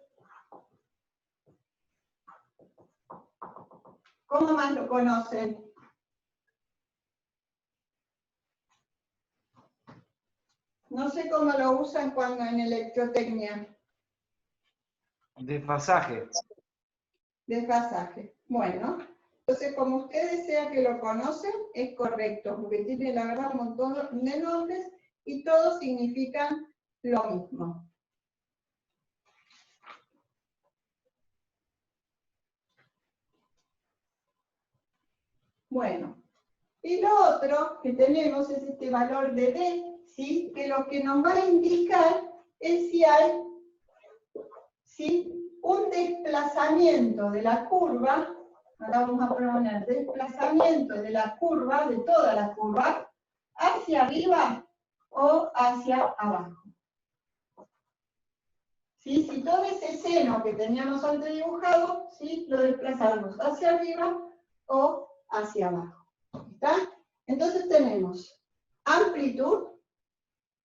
Speaker 1: ¿Cómo más lo conocen? No sé cómo lo usan cuando en electrotecnia.
Speaker 3: Desfasaje.
Speaker 1: Desfasaje. Bueno, entonces como ustedes sea que lo conocen, es correcto, porque tiene la verdad un montón de nombres y todos significan lo mismo. Bueno, y lo otro que tenemos es este valor de D, ¿sí? Que lo que nos va a indicar es si hay, ¿sí? Un desplazamiento de la curva. Ahora vamos a poner desplazamiento de la curva, de toda la curva, hacia arriba o hacia abajo. ¿Sí? Si todo ese seno que teníamos antes dibujado, ¿sí? Lo desplazamos hacia arriba o hacia abajo. ¿Está? Entonces tenemos amplitud,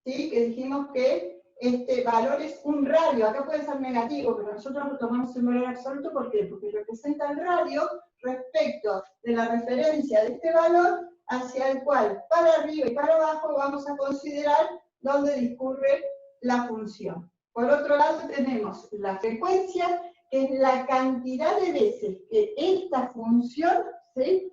Speaker 1: ¿sí? Que dijimos que este valor es un radio, acá puede ser negativo, pero nosotros lo tomamos en valor absoluto, ¿por qué? Porque representa el radio respecto de la referencia de este valor hacia el cual para arriba y para abajo vamos a considerar dónde discurre la función. Por otro lado tenemos la frecuencia, que es la cantidad de veces que esta función, ¿sí?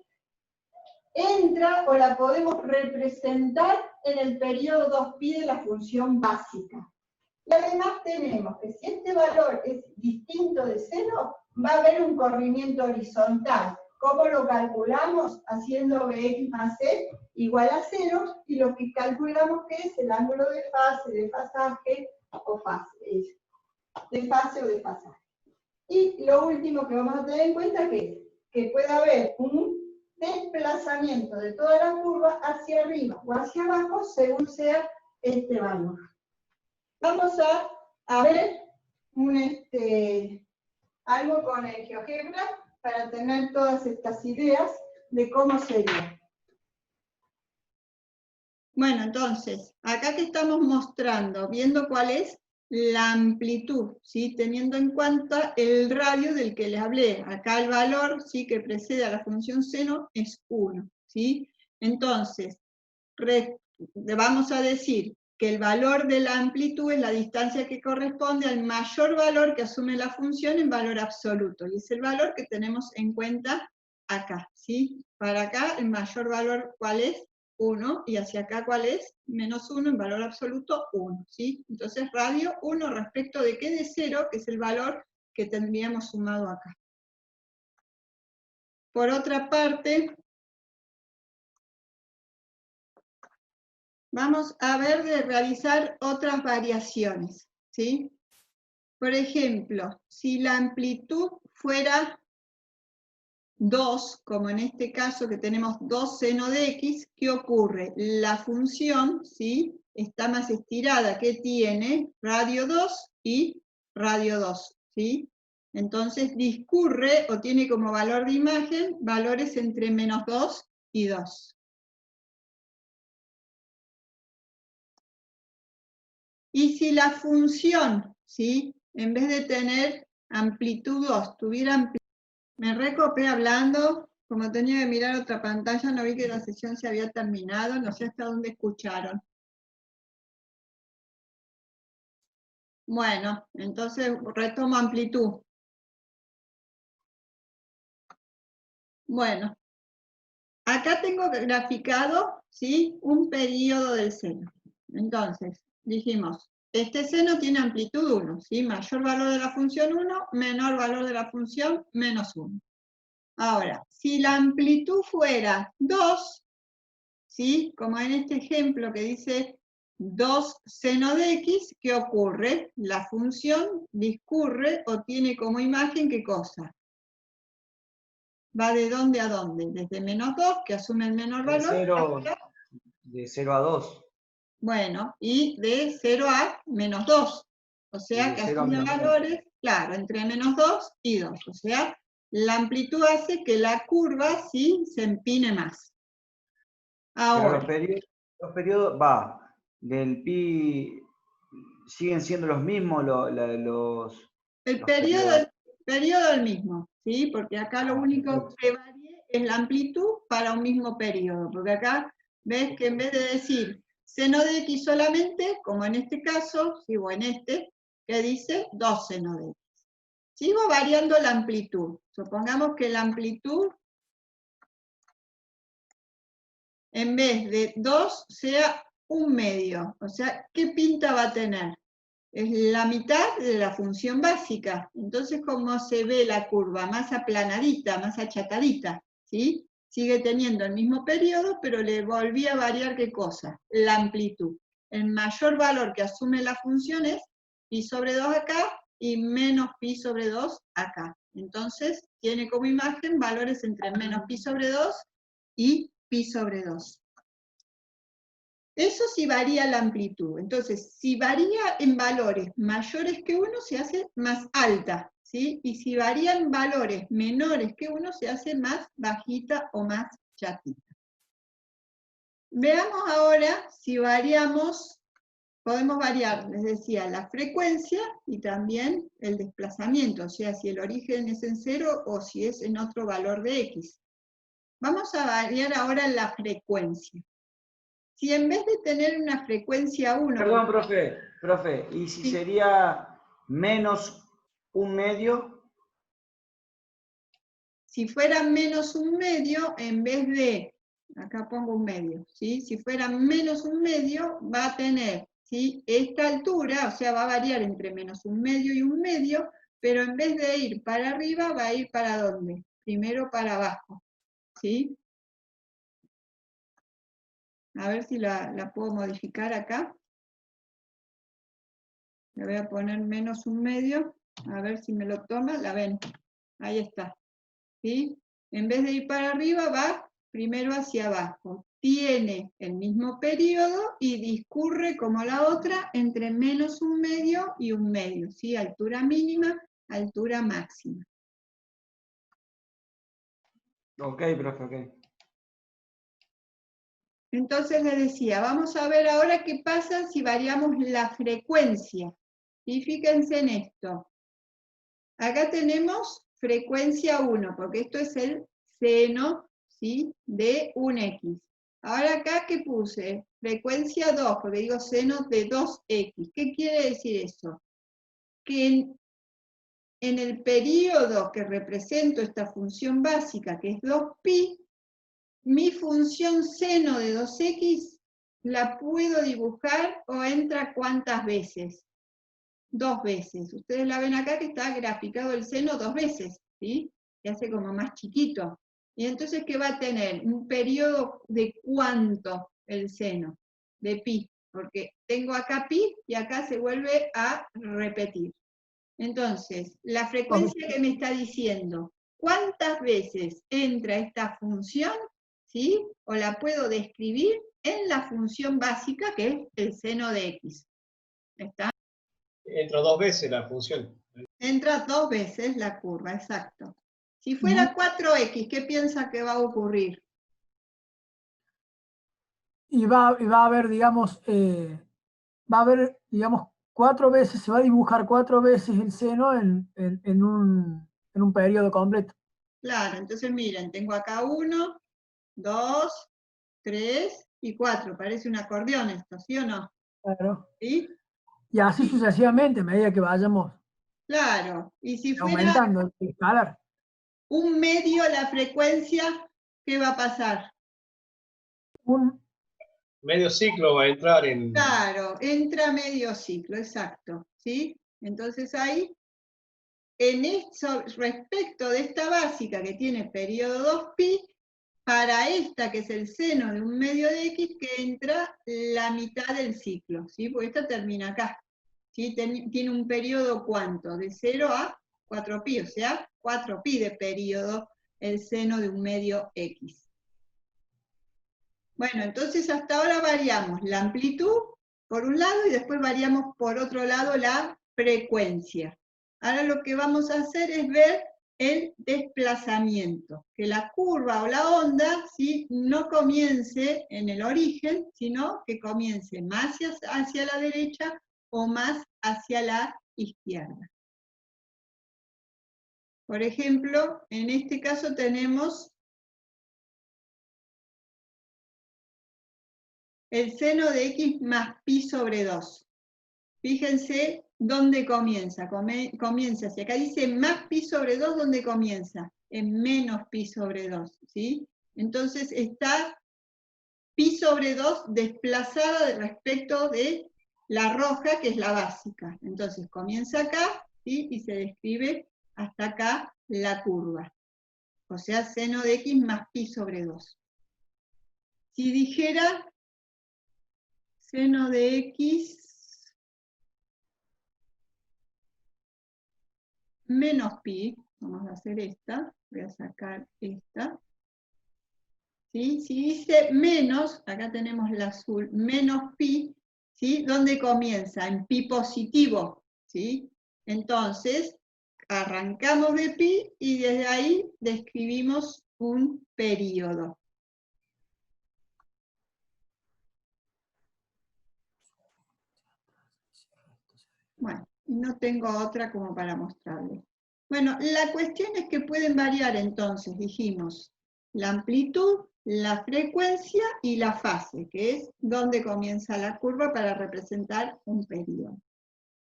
Speaker 1: Entra o la podemos representar en el periodo 2pi de la función básica. Y además tenemos que si este valor es distinto de 0, va a haber un corrimiento horizontal. ¿Cómo lo calculamos? Haciendo Bx más C igual a 0, y lo que calculamos que es el ángulo de fase, desfasaje o fase. De fase o desfasaje. Y lo último que vamos a tener en cuenta es que puede haber un desplazamiento de toda la curva hacia arriba o hacia abajo según sea este valor. Vamos a ver algo con el GeoGebra para tener todas estas ideas de cómo sería. Bueno, entonces, acá que estamos mostrando, viendo cuál es la amplitud, ¿sí? Teniendo en cuenta el radio del que les hablé. Acá el valor, ¿sí?, que precede a la función seno es 1, ¿sí? Entonces, vamos a decir que el valor de la amplitud es la distancia que corresponde al mayor valor que asume la función en valor absoluto, y es el valor que tenemos en cuenta acá, ¿sí? Para acá el mayor valor, ¿cuál es? 1, y hacia acá, ¿cuál es? Menos 1, en valor absoluto, 1, ¿sí? Entonces, radio 1 respecto de qué, de 0, que es el valor que tendríamos sumado acá. Por otra parte, vamos a ver de realizar otras variaciones, ¿sí? Por ejemplo, si la amplitud fuera 2, como en este caso que tenemos 2 seno de x, ¿qué ocurre? La función, ¿sí?, está más estirada, que tiene radio 2 y radio 2, ¿sí? Entonces discurre, o tiene como valor de imagen, valores entre menos 2 y 2. Y si la función, ¿sí?, en vez de tener amplitud 2, tuviera amplitud... Me recopé hablando, como tenía que mirar otra pantalla, no vi que la sesión se había terminado, no sé hasta dónde escucharon. Bueno, entonces retomo amplitud. Bueno, acá tengo graficado, ¿sí?, un periodo del seno. Entonces, dijimos, este seno tiene amplitud 1, ¿sí? Mayor valor de la función 1, menor valor de la función menos 1. Ahora, si la amplitud fuera 2, ¿sí?, como en este ejemplo que dice 2 seno de x, ¿qué ocurre? La función discurre o tiene como imagen, ¿qué cosa? ¿Va de dónde a dónde? Desde menos 2, que asume el menor valor,
Speaker 3: de 0 a 2.
Speaker 1: Bueno, y de 0 a menos 2. O sea que asume valores, claro, entre menos 2 y 2. O sea, la amplitud hace que la curva, ¿sí?, se empine más. Ahora,
Speaker 3: pero los periodos, va, del pi, siguen siendo los mismos
Speaker 1: el
Speaker 3: los periodos.
Speaker 1: periodo es el mismo, ¿sí? Porque acá lo único que varía es la amplitud para un mismo periodo. Porque acá ves que en vez de decir seno de x solamente, como en este caso, sigo en este, que dice 2 seno de x. Sigo variando la amplitud. Supongamos que la amplitud, en vez de 2, sea 1/2. O sea, ¿qué pinta va a tener? Es la mitad de la función básica. Entonces, como se ve la curva más aplanadita, más achatadita, ¿sí? Sigue teniendo el mismo periodo, pero le volví a variar, ¿qué cosa? La amplitud. El mayor valor que asume la función es pi sobre 2 acá y menos pi sobre 2 acá. Entonces, tiene como imagen valores entre menos pi sobre 2 y pi sobre 2. Eso sí varía la amplitud. Entonces, si varía en valores mayores que 1, se hace más alta, ¿sí? Y si varía en valores menores que 1, se hace más bajita o más chatita. Veamos ahora si variamos, podemos variar, les decía, la frecuencia y también el desplazamiento, o sea, si el origen es en 0 o si es en otro valor de x. Vamos a variar ahora la frecuencia. Si en vez de tener una frecuencia 1...
Speaker 3: Perdón, profe, ¿y si sería menos 1/2?
Speaker 1: Si fuera menos 1/2, en vez de, acá pongo 1/2, ¿sí? Si fuera menos 1/2, va a tener, ¿sí?, esta altura, o sea, va a variar entre menos 1/2 y 1/2, pero en vez de ir para arriba, va a ir ¿para dónde? Primero para abajo, ¿sí? A ver si la puedo modificar acá. Le voy a poner menos 1/2, a ver si me lo toma, la ven, ahí está, ¿sí? En vez de ir para arriba, va primero hacia abajo. Tiene el mismo periodo y discurre como la otra entre menos 1/2 y 1/2, ¿sí? Altura mínima, altura máxima.
Speaker 3: Ok, profe, ok.
Speaker 1: Entonces les decía, vamos a ver ahora qué pasa si variamos la frecuencia. Y fíjense en esto. Acá tenemos frecuencia 1, porque esto es el seno, ¿sí?, de un X. Ahora acá, ¿qué puse? Frecuencia 2, porque digo seno de 2X. ¿Qué quiere decir eso? Que en el periodo que represento esta función básica, que es 2pi, mi función seno de 2x la puedo dibujar o entra ¿cuántas veces? 2 veces. Ustedes la ven acá que está graficado el seno 2 veces, ¿sí? Se hace como más chiquito. Y entonces, ¿qué va a tener? Un periodo de ¿cuánto el seno? De pi, porque tengo acá pi y acá se vuelve a repetir. Entonces, la frecuencia que me está diciendo, ¿cuántas veces entra esta función? ¿Sí? O la puedo describir en la función básica que es el seno de x. ¿Está?
Speaker 4: Entra 2 veces la función.
Speaker 1: Entra 2 veces la curva, exacto. Si fuera 4x, ¿qué piensa que va a ocurrir?
Speaker 2: Y va a haber, digamos, 4 veces, se va a dibujar 4 veces el seno en un periodo completo.
Speaker 1: Claro, entonces miren, tengo acá 1, 2, 3 y 4. Parece un acordeón esto, ¿sí o no?
Speaker 2: Claro.
Speaker 1: ¿Sí?
Speaker 2: Y así sucesivamente, a medida que vayamos
Speaker 1: Claro. Y si fuera
Speaker 2: aumentando, escalar.
Speaker 1: un medio la frecuencia, ¿qué va a pasar?
Speaker 2: Un,
Speaker 4: Medio ciclo va a entrar en...
Speaker 1: Claro, entra medio ciclo, exacto, ¿sí? Entonces ahí, en esto, respecto de esta básica que tiene periodo 2pi, para esta que es el seno de un medio de x, que entra la mitad del ciclo, ¿sí? Porque esta termina acá, ¿sí? Tiene un periodo ¿cuánto? De 0 a 4pi, o sea, 4pi de periodo el seno de un medio x. Bueno, entonces hasta ahora variamos la amplitud por un lado y después variamos por otro lado la frecuencia. Ahora lo que vamos a hacer es ver el desplazamiento, que la curva o la onda, ¿sí?, no comience en el origen, sino que comience más hacia la derecha o más hacia la izquierda. Por ejemplo, en este caso tenemos el seno de x más pi sobre 2. Fíjense dónde comienza. Comienza hacia acá. Dice más pi sobre 2, ¿dónde comienza? En menos pi sobre 2, ¿sí? Entonces está pi sobre 2 desplazada respecto de la roja, que es la básica. Entonces comienza acá, ¿sí?, y se describe hasta acá la curva. O sea, seno de x más pi sobre 2. Si dijera seno de x menos pi, vamos a hacer esta, voy a sacar esta, ¿sí? Si dice menos, acá tenemos la azul, menos pi, ¿sí? ¿Dónde comienza? En pi positivo, ¿sí? Entonces, arrancamos de pi y desde ahí describimos un periodo. Bueno, no tengo otra como para mostrarles. Bueno, la cuestión es que pueden variar entonces, dijimos, la amplitud, la frecuencia y la fase, que es donde comienza la curva para representar un periodo.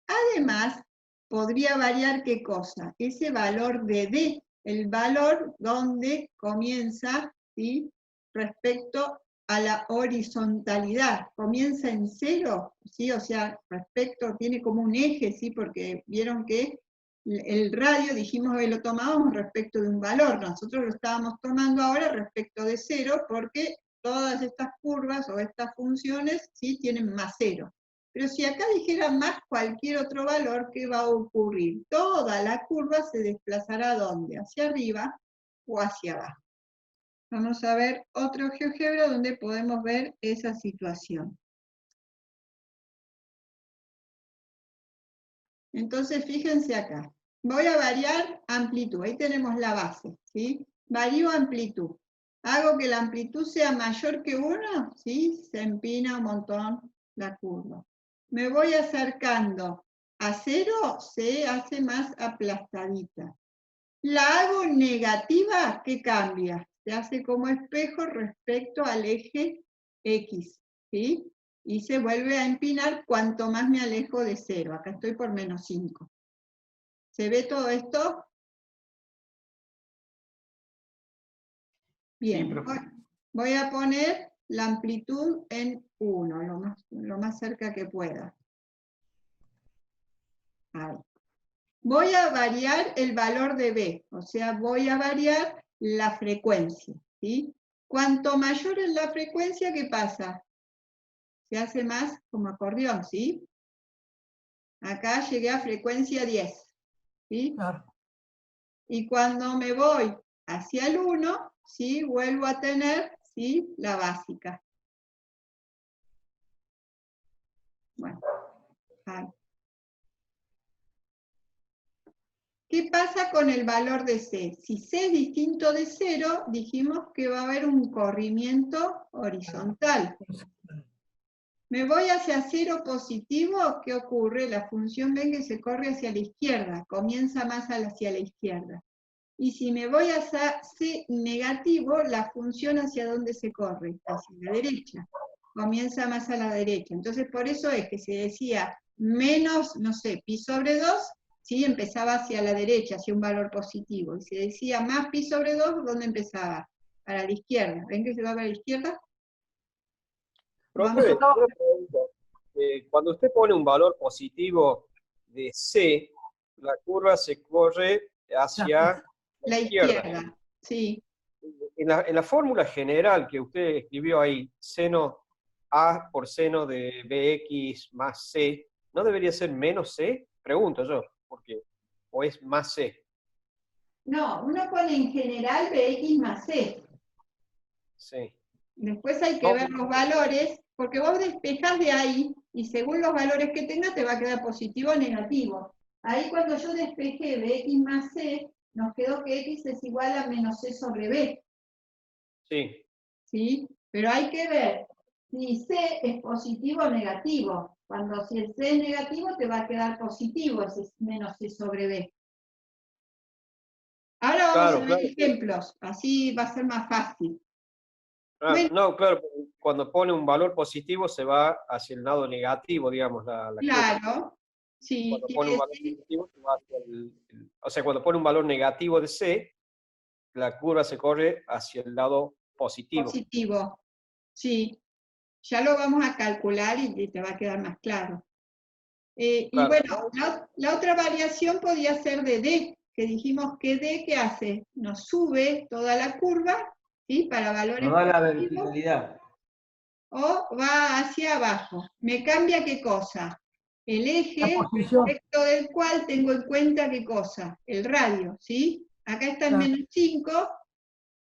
Speaker 1: Además, podría variar ¿qué cosa? Ese valor de D, el valor donde comienza, ¿sí?, respecto a la horizontalidad. Comienza en 0, ¿sí? O sea, respecto, tiene como un eje, ¿sí? Porque vieron que el radio, dijimos que lo tomábamos respecto de un valor. Nosotros lo estábamos tomando ahora respecto de 0 porque todas estas curvas o estas funciones, ¿sí?, tienen más 0. Pero si acá dijera más cualquier otro valor, ¿qué va a ocurrir? Toda la curva se desplazará ¿a dónde? ¿Hacia arriba o hacia abajo? Vamos a ver otro GeoGebra donde podemos ver esa situación. Entonces, fíjense acá. Voy a variar amplitud. Ahí tenemos la base, ¿sí? varío amplitud. Hago que la amplitud sea mayor que 1, ¿sí? Se empina un montón la curva. Me voy acercando a 0, se hace más aplastadita. La hago negativa, ¿qué cambia? Se hace como espejo respecto al eje X, ¿sí? Y se vuelve a empinar cuanto más me alejo de 0. Acá estoy por -5. ¿Se ve todo esto? Bien, voy a poner la amplitud en 1, lo más cerca que pueda. Ahí. Voy a variar el valor de B, o sea, voy a variar la frecuencia, ¿sí? Cuanto mayor es la frecuencia, ¿qué pasa? Se hace más como acordeón, ¿sí? Acá llegué a frecuencia 10, ¿sí?
Speaker 2: Claro.
Speaker 1: Y cuando me voy hacia el 1, ¿sí? Vuelvo a tener, ¿sí? La básica. Bueno, ahí. ¿Qué pasa con el valor de C? Si C es distinto de 0, dijimos que va a haber un corrimiento horizontal. Me voy hacia 0 positivo, ¿qué ocurre? La función ven que se corre hacia la izquierda, comienza más hacia la izquierda. Y si me voy hacia C negativo, la función hacia dónde se corre, hacia la derecha. Comienza más a la derecha. Entonces por eso es que se decía menos, no sé, pi sobre 2, ¿sí? Empezaba hacia la derecha, hacia un valor positivo. Y se decía más pi sobre 2, ¿dónde empezaba? Para la izquierda. ¿Ven que se va para la izquierda?
Speaker 5: Profe, una pregunta. Cuando usted pone un valor positivo de C, la curva se corre hacia
Speaker 1: la izquierda. Sí.
Speaker 5: En la fórmula general que usted escribió ahí, seno A por seno de BX más C, ¿no debería ser menos C? Pregunto yo, porque o es más C.
Speaker 1: No, uno pone en general BX más C.
Speaker 5: Sí.
Speaker 1: Después hay que ver los valores, porque vos despejás de ahí, y según los valores que tengas te va a quedar positivo o negativo. Ahí cuando yo despejé BX más C, nos quedó que X es igual a menos C sobre B.
Speaker 5: Sí.
Speaker 1: ¿Sí? Pero hay que ver si C es positivo o negativo. Si el C es negativo, te va a quedar positivo ese menos C sobre B. Ahora vamos a ver ejemplos, así va a ser más fácil.
Speaker 5: Bueno, no, claro, cuando pone un valor positivo se va hacia el lado negativo, digamos, la
Speaker 1: claro,
Speaker 5: curva.
Speaker 1: sí.
Speaker 5: Cuando pone un valor positivo se va hacia o sea, cuando pone un valor negativo de C, la curva se corre hacia el lado positivo.
Speaker 1: Positivo, sí. Ya lo vamos a calcular y te va a quedar más claro. Y bueno, la otra variación podía ser de D, que dijimos que D, ¿qué hace? Nos sube toda la curva, ¿sí? Para valores
Speaker 3: nos da la
Speaker 1: positivos,
Speaker 3: verticalidad.
Speaker 1: o va hacia abajo. ¿Me cambia qué cosa? El eje respecto del cual tengo en cuenta qué cosa, el radio, ¿sí? Acá está en menos 5,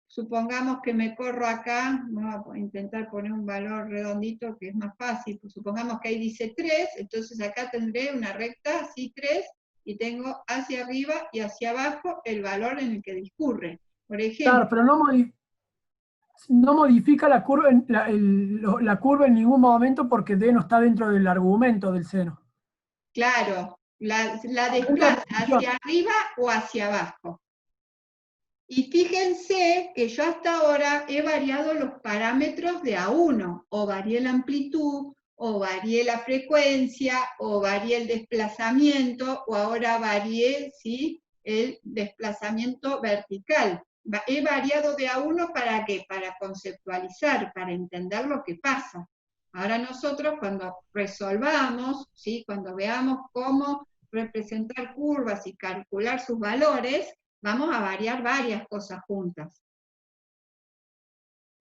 Speaker 1: supongamos que me corro acá, vamos a intentar poner un valor redondito que es más fácil, pues supongamos que ahí dice 3, entonces acá tendré una recta, así 3, y tengo hacia arriba y hacia abajo el valor en el que discurre. Por ejemplo,
Speaker 2: claro, pero no modifica la curva, la curva en ningún momento porque D no está dentro del argumento del seno.
Speaker 1: Claro, la desplaza hacia arriba o hacia abajo. Y fíjense que yo hasta ahora he variado los parámetros de A1, o varié la amplitud, o varié la frecuencia, o varié el desplazamiento, o ahora varié, ¿sí?, el desplazamiento vertical. He variado de A1 ¿para qué? Para conceptualizar, para entender lo que pasa. Ahora nosotros cuando resolvamos, ¿sí?, cuando veamos cómo representar curvas y calcular sus valores, vamos a variar varias cosas juntas.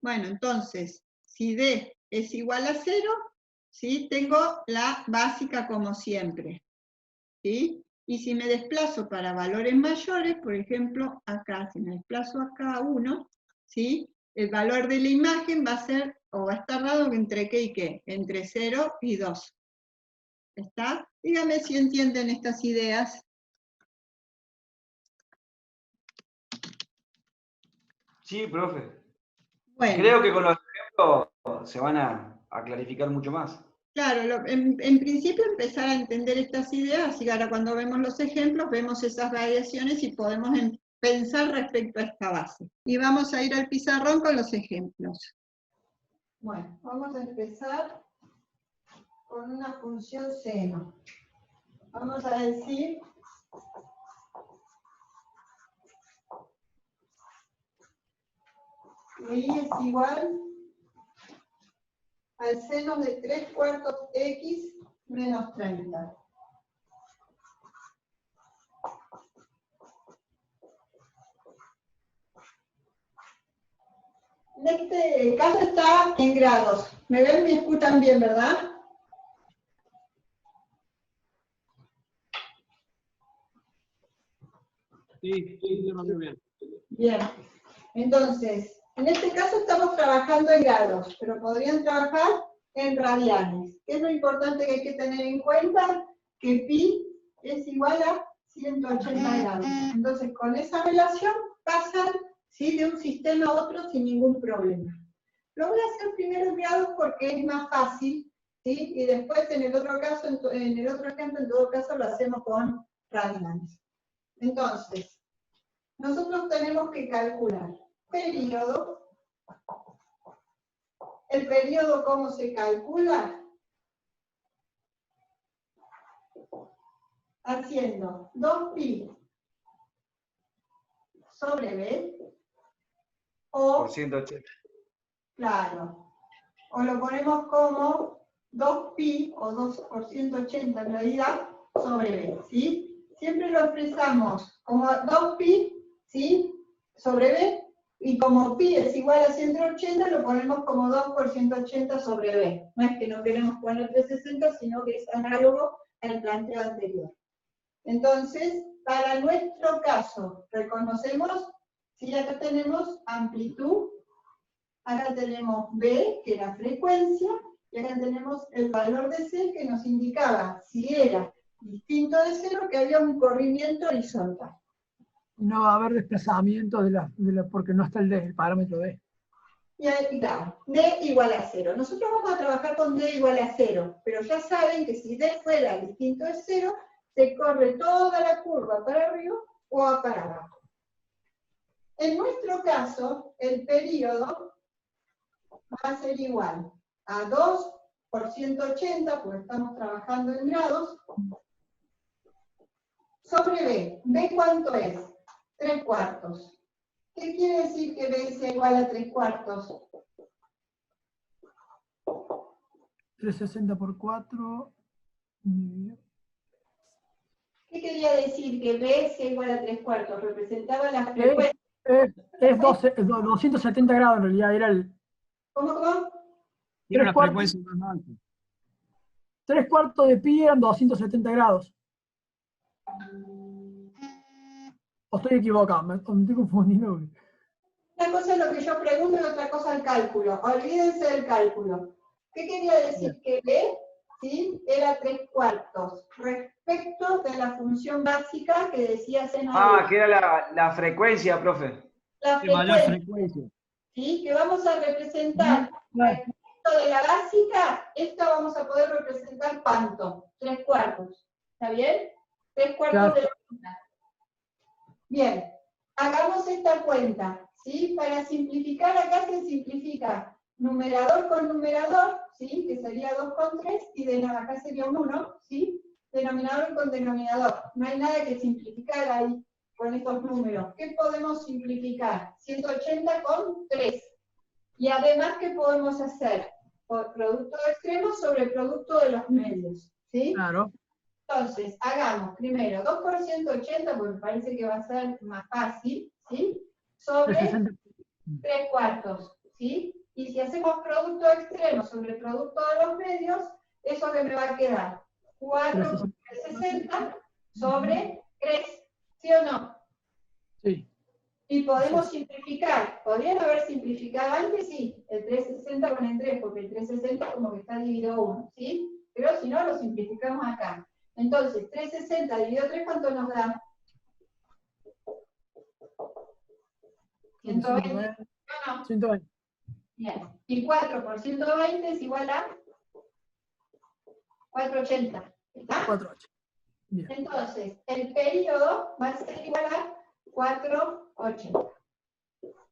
Speaker 1: Bueno, entonces, si D es igual a 0, ¿sí?, tengo la básica como siempre, ¿sí? Y si me desplazo para valores mayores, por ejemplo, acá, si me desplazo acá a 1, ¿sí?, el valor de la imagen va a ser, o va a estar dado entre qué y qué, entre 0 y 2. ¿Está? Dígame si entienden estas ideas.
Speaker 3: Sí, profe.
Speaker 1: Bueno.
Speaker 3: Creo que con los ejemplos se van a clarificar mucho más.
Speaker 1: Claro, en principio empezar a entender estas ideas y ahora cuando vemos los ejemplos vemos esas variaciones y podemos pensar respecto a esta base. Y vamos a ir al pizarrón con los ejemplos. Bueno, vamos a empezar con una función seno. Vamos a decir que y es igual al seno de 3/4 x menos 30. En este caso está en grados. ¿Me ven? ¿Me escuchan bien, verdad?
Speaker 4: Sí, muy bien.
Speaker 1: Bien. Entonces, en este caso estamos trabajando en grados, pero podrían trabajar en radianes. ¿Qué es lo importante que hay que tener en cuenta? Que pi es igual a 180 grados. Entonces, con esa relación pasan, ¿sí?, de un sistema a otro sin ningún problema. Lo voy a hacer primero en grados porque es más fácil, ¿sí? Y después en el otro caso, en el otro ejemplo, en todo caso lo hacemos con radianes. Entonces, nosotros tenemos que calcular periodo. ¿El periodo cómo se calcula? Haciendo 2pi sobre b, o,
Speaker 3: Por 180.
Speaker 1: claro, o lo ponemos como 2pi, o 2 por 180 en realidad, sobre b, ¿sí? Siempre lo expresamos como 2pi, ¿sí?, sobre b, y como pi es igual a 180, lo ponemos como 2 por 180 sobre b. No es que no queremos poner 360, sino que es análogo al planteo anterior. Entonces, para nuestro caso, reconocemos, si acá tenemos amplitud, acá tenemos b, que era frecuencia, y acá tenemos el valor de c, que nos indicaba, si era distinto de cero, que había un corrimiento horizontal.
Speaker 2: No va a haber desplazamiento porque no está el parámetro D.
Speaker 1: Y ahí está, D igual a 0. Nosotros vamos a trabajar con D igual a 0, pero ya saben que si D fuera distinto de 0, se corre toda la curva para arriba o para abajo. En nuestro caso, el periodo va a ser igual a 2 por 180, porque estamos trabajando en grados, sobre B. ¿B cuánto es? 3/4. ¿Qué quiere decir que B sea igual a 3/4?
Speaker 2: 360 por 4.
Speaker 1: ¿Qué quería decir que B sea igual a 3/4? Representaba la frecuencia.
Speaker 2: Es 270 grados en realidad, era el...
Speaker 1: ¿Cómo?
Speaker 4: Tiene una frecuencia más alta.
Speaker 2: 3/4 de pi eran 270 grados. ¿O estoy equivocado? Me estoy confundiendo.
Speaker 1: Una cosa es lo que yo pregunto y otra cosa el cálculo. Olvídense del cálculo. ¿Qué quería decir? Que B, ¿sí?, era 3/4 respecto de la función básica que decía seno de
Speaker 3: Ah,
Speaker 1: B.
Speaker 3: que era la frecuencia, profe.
Speaker 1: La
Speaker 4: De mayor
Speaker 1: frecuencia,
Speaker 4: frecuencia.
Speaker 1: ¿sí?, que vamos a representar respecto de la básica, esta vamos a poder representar ¿cuánto? 3/4. ¿Está bien? 3/4
Speaker 2: Claro.
Speaker 1: de la mitad. Bien, hagamos esta cuenta, ¿sí? Para simplificar, acá se simplifica numerador con numerador, ¿sí?, que sería 2 con 3, y acá sería un 1, ¿sí? Denominador con denominador. No hay nada que simplificar ahí con estos números. ¿Qué podemos simplificar? 180 con 3. Y además, ¿qué podemos hacer? Por producto de extremos sobre el producto de los medios, ¿sí?
Speaker 2: Claro.
Speaker 1: Entonces, hagamos primero 2 por 180, porque me parece que va a ser más fácil, ¿sí? Sobre 3/4, ¿sí? Y si hacemos producto extremo sobre el producto de los medios, eso que me va a quedar 4 por 360 sobre 3, ¿sí o no?
Speaker 2: Sí.
Speaker 1: Y podemos simplificar. ¿Podrían haber simplificado antes? Sí, el 360 con el 3, porque el 360 como que está dividido 1, ¿sí? Pero si no, lo simplificamos acá. Entonces, 360 dividido 3, ¿cuánto nos da? 120. No.
Speaker 2: 120.
Speaker 1: Bien. Y 4 por 120 es igual a 480. ¿Está?
Speaker 2: 4,8. Bien.
Speaker 1: Entonces, el periodo va a ser igual a 480.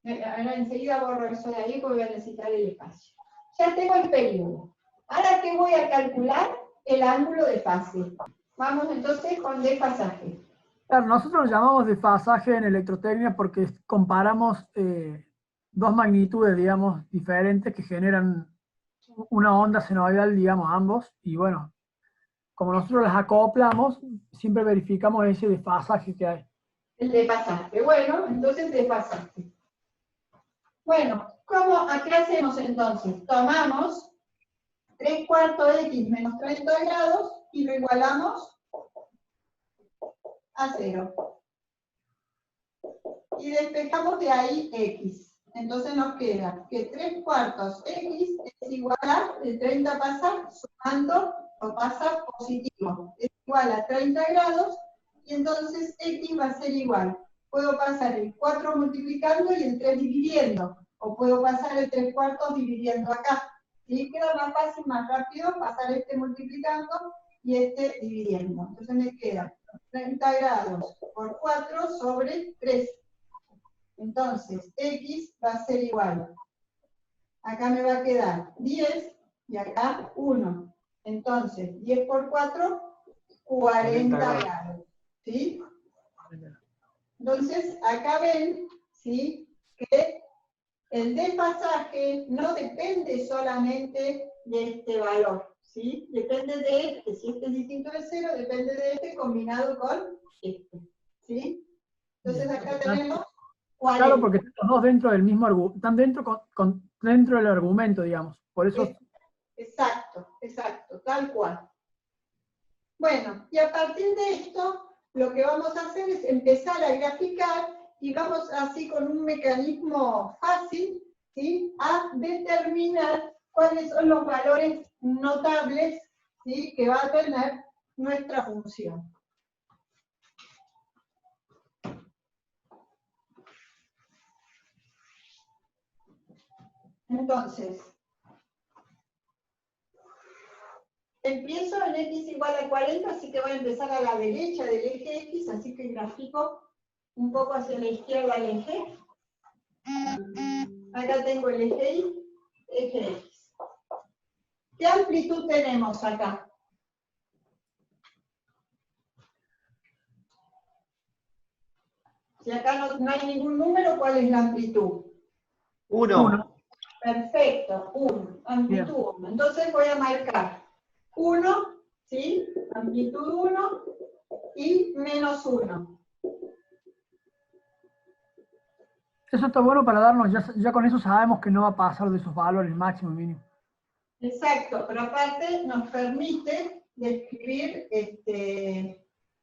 Speaker 1: Ahora enseguida borro eso de ahí porque voy a necesitar el espacio. Ya tengo el periodo. Ahora, ¿qué voy a calcular? El ángulo de fase. Vamos entonces con desfasaje.
Speaker 2: Claro, nosotros lo llamamos desfasaje en electrotecnia porque comparamos dos magnitudes, digamos, diferentes que generan una onda senoidal, digamos, ambos, y bueno, como nosotros las acoplamos, siempre verificamos ese desfasaje que hay.
Speaker 1: El desfasaje. Bueno, entonces desfasaje. Bueno, ¿qué hacemos entonces? Tomamos 3/4 X menos 30 grados y lo igualamos a 0. Y despejamos de ahí X. Entonces nos queda que 3/4 X es igual a, el 30 pasa sumando, o pasa positivo. Es igual a 30 grados, y entonces X va a ser igual. Puedo pasar el 4 multiplicando y el 3 dividiendo. O puedo pasar el 3/4 dividiendo acá. ¿Sí? Queda más fácil, más rápido pasar este multiplicando y este dividiendo. Entonces me queda 30 grados por 4 sobre 3. Entonces, X va a ser igual. Acá me va a quedar 10 y acá 1. Entonces, 10 por 4, 40 grados. ¿Sí? Entonces, acá ven, ¿sí?, que el desfasaje no depende solamente de este valor, ¿sí? Depende de este. Si este es distinto de 0, depende de este combinado con este, ¿sí? Entonces acá tenemos 40.
Speaker 2: Claro, porque están los dos dentro del mismo argumento, están dentro del argumento, digamos. Por eso.
Speaker 1: Exacto, tal cual. Bueno, y a partir de esto, lo que vamos a hacer es empezar a graficar y vamos así con un mecanismo fácil, ¿sí?, a determinar cuáles son los valores notables, ¿sí?, que va a tener nuestra función. Entonces, empiezo en X igual a 40, así que voy a empezar a la derecha del eje X, así que grafico un poco hacia la izquierda el eje. Acá tengo el eje Y, eje X. ¿Qué amplitud tenemos acá? Si acá no hay ningún número, ¿cuál es la amplitud?
Speaker 3: 1.
Speaker 1: Perfecto, 1, amplitud 1. Entonces voy a marcar 1, ¿sí? Amplitud 1 y menos 1.
Speaker 2: Eso está bueno para darnos, ya con eso sabemos que no va a pasar de esos valores máximo y mínimo.
Speaker 1: Exacto, pero aparte nos permite describir,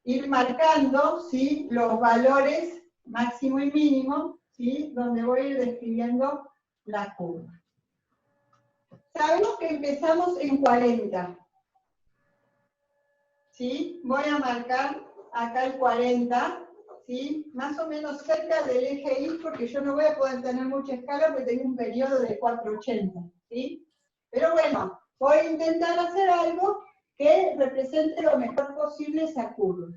Speaker 1: ir marcando, ¿sí?, los valores máximo y mínimo, ¿sí?, donde voy a ir describiendo la curva. Sabemos que empezamos en 40. ¿Sí? Voy a marcar acá el 40, ¿sí?, más o menos cerca del eje Y, porque yo no voy a poder tener mucha escala porque tengo un periodo de 480, ¿sí? Pero bueno, voy a intentar hacer algo que represente lo mejor posible esa curva.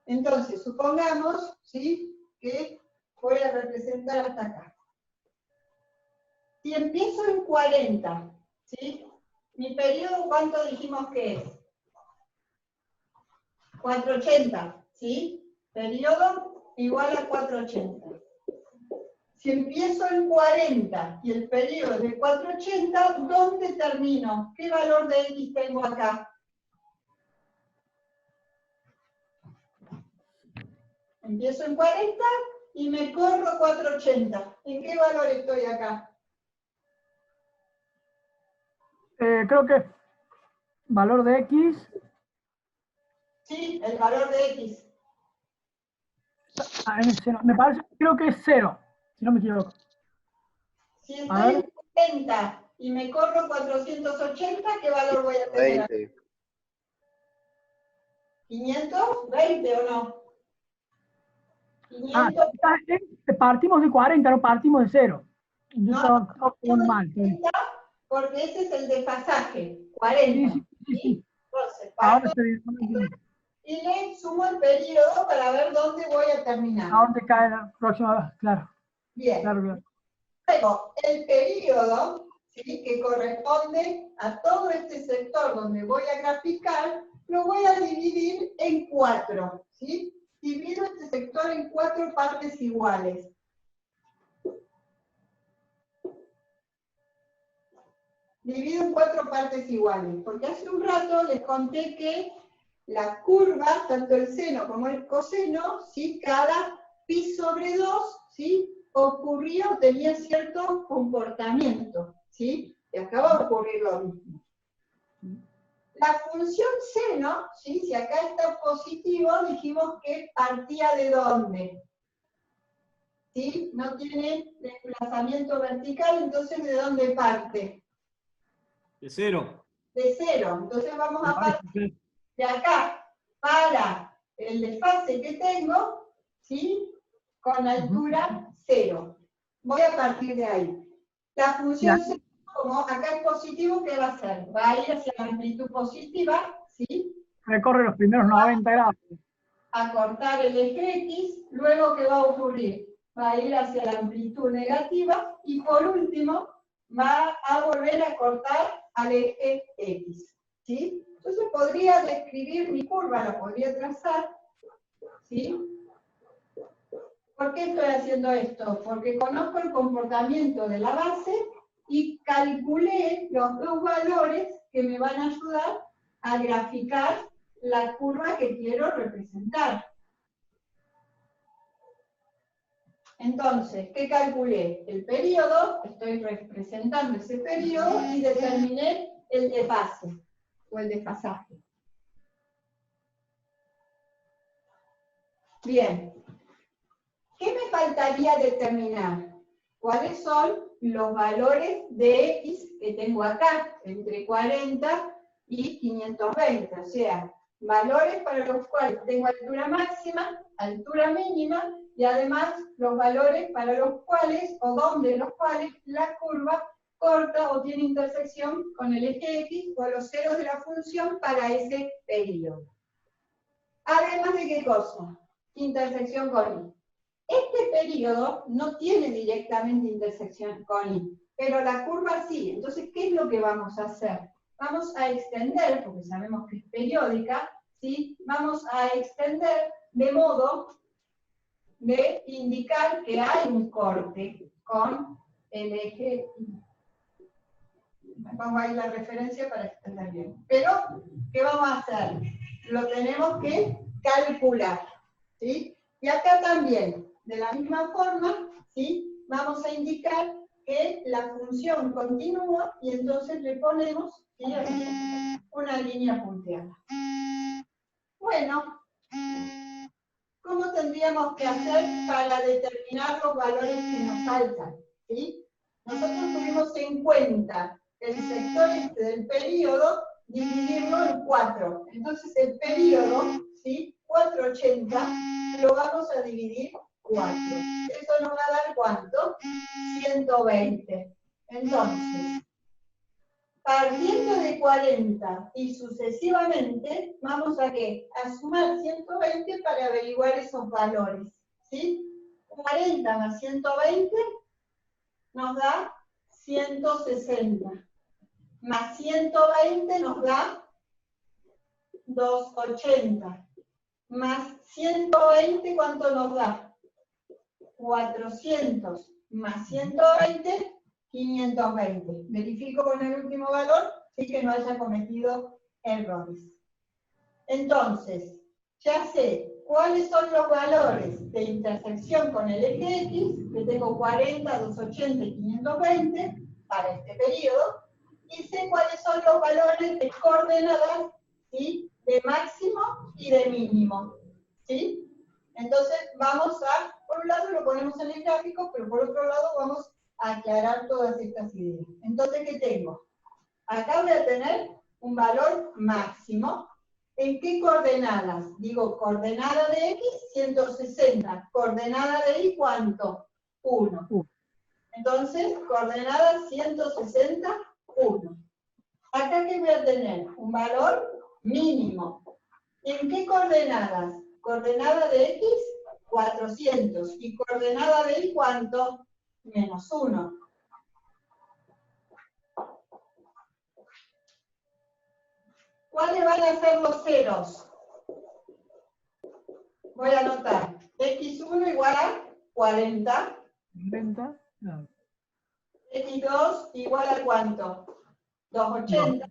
Speaker 1: Entonces, supongamos, ¿sí?, que voy a representar hasta acá. Si empiezo en 40, ¿sí?, mi periodo, ¿cuánto dijimos que es? 480, ¿sí? Periodo igual a 480. Si empiezo en 40 y el periodo es de 480, ¿dónde termino? ¿Qué valor de X tengo acá? Empiezo en 40 y me corro 480. ¿En qué valor estoy acá?
Speaker 2: Creo que valor de X.
Speaker 1: Sí, el valor de X.
Speaker 2: Me parece, creo que es 0, si no me equivoco.
Speaker 1: Si estoy en 40 y me corro 480, ¿qué valor voy a tener?
Speaker 5: 20.
Speaker 1: ¿520 o no? 500,
Speaker 2: partimos de 40, no partimos de 0. Yo
Speaker 1: no,
Speaker 2: estaba jugando mal.
Speaker 1: porque ese es el desfasaje, 40.
Speaker 2: Sí.
Speaker 1: Entonces,
Speaker 2: Ahora
Speaker 1: parto
Speaker 2: estoy bien.
Speaker 1: y le sumo el periodo para ver dónde voy a terminar.
Speaker 2: ¿A dónde cae la próxima vez? Claro.
Speaker 1: Bien.
Speaker 2: Claro.
Speaker 1: Luego, el periodo, ¿sí?, que corresponde a todo este sector donde voy a graficar, lo voy a dividir en 4, ¿sí? Divido este sector en 4 partes iguales. Divido en 4 partes iguales, porque hace un rato les conté que la curva, tanto el seno como el coseno, ¿sí?, cada pi sobre 2, ¿sí?, ocurría o tenía cierto comportamiento, ¿sí? Y acá va a ocurrir lo mismo. La función seno, ¿sí?, si acá está positivo, dijimos que partía de ¿dónde? ¿Sí? No tiene desplazamiento vertical, entonces ¿de dónde parte?
Speaker 4: De 0.
Speaker 1: De 0. Entonces vamos a partir de acá para el desfase que tengo, ¿sí?, con altura 0. Voy a partir de ahí. La función seno, como acá es positivo, ¿qué va a hacer? Va a ir hacia la amplitud positiva, ¿sí?
Speaker 2: Recorre los primeros 90 grados.
Speaker 1: A cortar el eje X, luego ¿qué va a ocurrir? Va a ir hacia la amplitud negativa y por último va a volver a cortar al eje X, ¿sí? Entonces podría describir mi curva, la podría trazar, ¿sí? ¿Por qué estoy haciendo esto? Porque conozco el comportamiento de la base y calculé los 2 valores que me van a ayudar a graficar la curva que quiero representar. Entonces, ¿qué calculé? El periodo, estoy representando ese periodo y determiné el desfase o el desfasaje. Bien. ¿Qué me faltaría determinar? ¿Cuáles son los valores de X que tengo acá, entre 40 y 520? O sea, valores para los cuales tengo altura máxima, altura mínima, y además los valores para los cuales, o donde los cuales, la curva corta o tiene intersección con el eje X o los ceros de la función para ese periodo. Además de qué cosa? Intersección con Y. Este periodo no tiene directamente intersección con Y, pero la curva sí. Entonces, ¿qué es lo que vamos a hacer? Vamos a extender, porque sabemos que es periódica, ¿sí? Vamos a extender de modo de indicar que hay un corte con el eje Y. Vamos a ir a la referencia para extender bien. Pero, ¿qué vamos a hacer? Lo tenemos que calcular, ¿sí? Y acá también, de la misma forma, ¿sí?, vamos a indicar que la función continúa y entonces le ponemos, ¿sí?, una línea punteada. Bueno, ¿cómo tendríamos que hacer para determinar los valores que nos faltan? ¿Sí? Nosotros tuvimos en cuenta el sector este del periodo, dividirlo en 4. Entonces el periodo, ¿sí?, 480, lo vamos a dividir 4. Eso nos va a dar ¿cuánto? 120. Entonces, partiendo de 40 y sucesivamente, vamos a ¿qué? A sumar 120 para averiguar esos valores, ¿sí? 40 más 120 nos da 160. Más 120 nos da 280. Más 120, ¿cuánto nos da? 400. Más 120, 520. Verifico con el último valor, sí, que no haya cometido errores. Entonces, ya sé cuáles son los valores de intersección con el eje X, que tengo 40, 280 y 520 para este periodo, y sé cuáles son los valores de coordenadas, ¿sí?, de máximo y de mínimo, ¿sí? Entonces vamos a, por un lado lo ponemos en el gráfico, pero por otro lado vamos a aclarar todas estas ideas. Entonces, ¿qué tengo? Acá voy a tener un valor máximo. ¿En qué coordenadas? Digo, coordenada de X, 160. Coordenada de Y, ¿cuánto? 1. Entonces, coordenada 160, 1. Acá, ¿qué voy a tener? Un valor mínimo. ¿En qué coordenadas? Coordenada de X, 400. ¿Y coordenada de Y cuánto? Menos 1. ¿Cuáles van a ser los ceros? Voy a anotar. X1 igual a 40.
Speaker 2: 40, no,
Speaker 1: X2 igual a ¿cuánto? 280.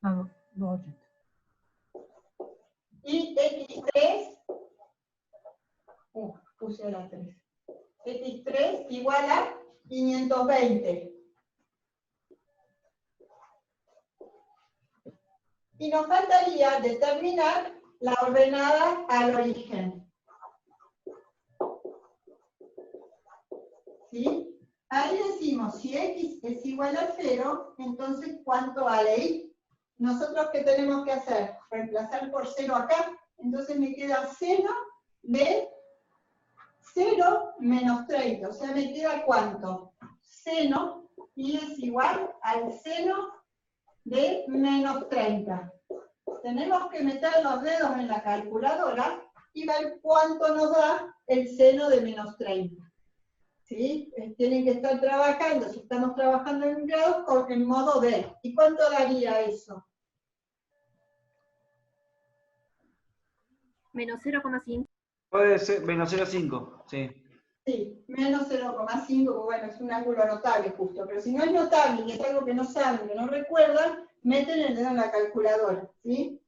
Speaker 2: no, 280.
Speaker 1: Y X3, puse la 3. X3 igual a 520. Y nos faltaría determinar la ordenada al origen. ¿Sí? Ahí decimos, si X es igual a 0, entonces ¿cuánto vale Y? Nosotros, ¿qué tenemos que hacer? Reemplazar por 0 acá. Entonces me queda seno de 0 menos 30. O sea, me queda ¿cuánto? Seno, y es igual al seno de menos 30. Tenemos que meter los dedos en la calculadora y ver cuánto nos da el seno de menos 30. ¿Sí? Tienen que estar trabajando, si estamos trabajando en grados, en modo D. ¿Y cuánto daría eso?
Speaker 6: Menos 0,5.
Speaker 3: Puede ser menos 0,5, sí.
Speaker 1: Sí, menos 0,5, bueno, es un ángulo notable justo, pero si no es notable y es algo que no saben, que no recuerdan, meten el dedo en la calculadora, ¿sí?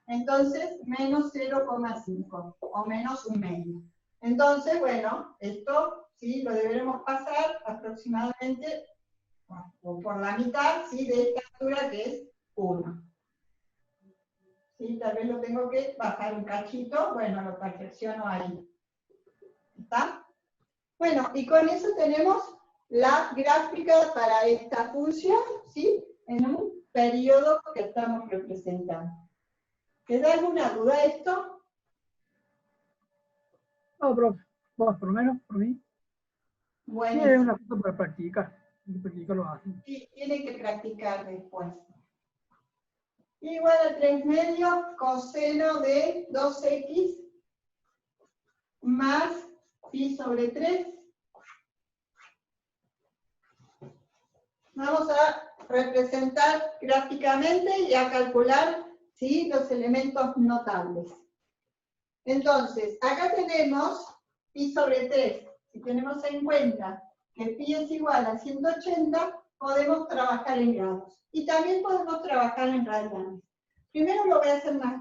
Speaker 1: Entonces, menos 0,5 o menos un medio. Entonces, bueno, esto sí lo deberemos pasar aproximadamente o por la mitad, ¿sí? De esta altura que es 1. ¿Sí? Tal vez lo tengo que bajar un cachito, bueno, lo perfecciono ahí. ¿Está? Bueno, y con eso tenemos la gráfica para esta función, ¿sí? En un periodo que estamos representando. ¿Queda alguna duda esto?
Speaker 2: No, profe, vos por lo menos, por mí.
Speaker 1: Bueno,
Speaker 2: Sí, es una cosa para practicar. Hay que practicarlo así.
Speaker 1: sí, tiene que practicar después. Igual a 3 medios coseno de 2x más pi sobre 3. Vamos a representar gráficamente y a calcular, ¿sí? Los elementos notables. Entonces, acá tenemos pi sobre 3. Si tenemos en cuenta que pi es igual a 180, podemos trabajar en grados. Y también podemos trabajar en radianes. Primero lo voy a hacer más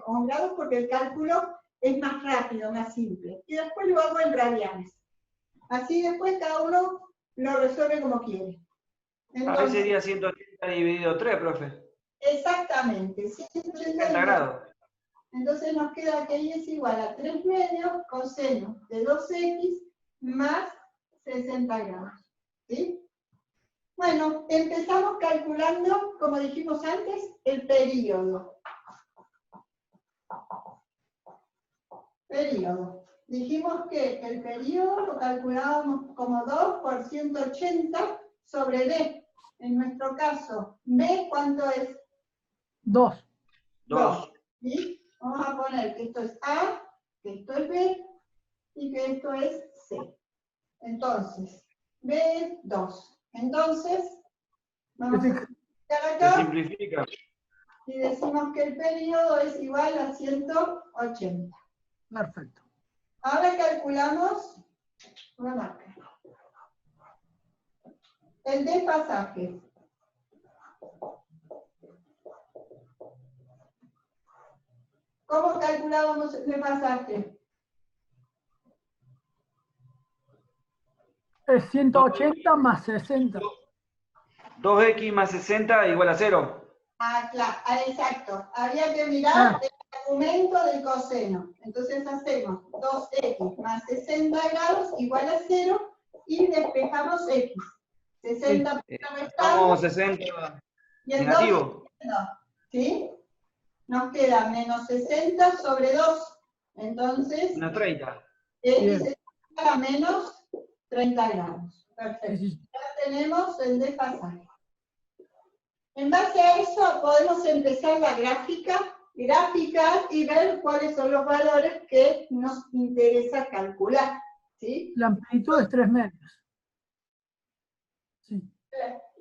Speaker 1: con grados porque el cálculo es más rápido, más simple. Y después lo hago en radianes. Así después cada uno lo resuelve como quiere.
Speaker 3: Ahí sería 180 dividido 3, profe.
Speaker 1: Exactamente, 180
Speaker 3: grados.
Speaker 1: Entonces nos queda que y es igual a 3 medios coseno de 2x más 60 grados. ¿Sí? Bueno, empezamos calculando, como dijimos antes, el período. Período. Dijimos que el período lo calculábamos como 2 por 180 sobre D. En nuestro caso, B, ¿cuánto es?
Speaker 2: 2.
Speaker 3: 2.
Speaker 1: ¿Sí? Vamos a poner que esto es A, que esto es B, y que esto es C. Entonces, B es 2. Entonces, vamos a simplificar acá.
Speaker 3: Se simplifica.
Speaker 1: Y decimos que el período es igual a 180.
Speaker 2: Perfecto.
Speaker 1: Ahora calculamos una marca. El desfasaje. ¿Cómo calculábamos el desfasaje?
Speaker 2: Es 180 más 60.
Speaker 3: 2x más 60 igual a 0.
Speaker 1: Ah, claro, exacto. Había que mirar el argumento del coseno. Entonces hacemos 2x más 60 grados igual a 0 y despejamos x. 60 por restar
Speaker 3: Estamos 60
Speaker 1: y el
Speaker 3: negativo.
Speaker 1: 2, ¿sí? nos queda menos 60 sobre 2. Entonces,
Speaker 3: Menos 30.
Speaker 1: X es igual a menos 30 grados. Perfecto.
Speaker 2: Sí, sí.
Speaker 1: Ya tenemos el desfasaje. En base a eso podemos empezar la gráfica, graficar y ver cuáles son los valores que nos interesa calcular. ¿Sí?
Speaker 2: La amplitud es 3 medios. Sí.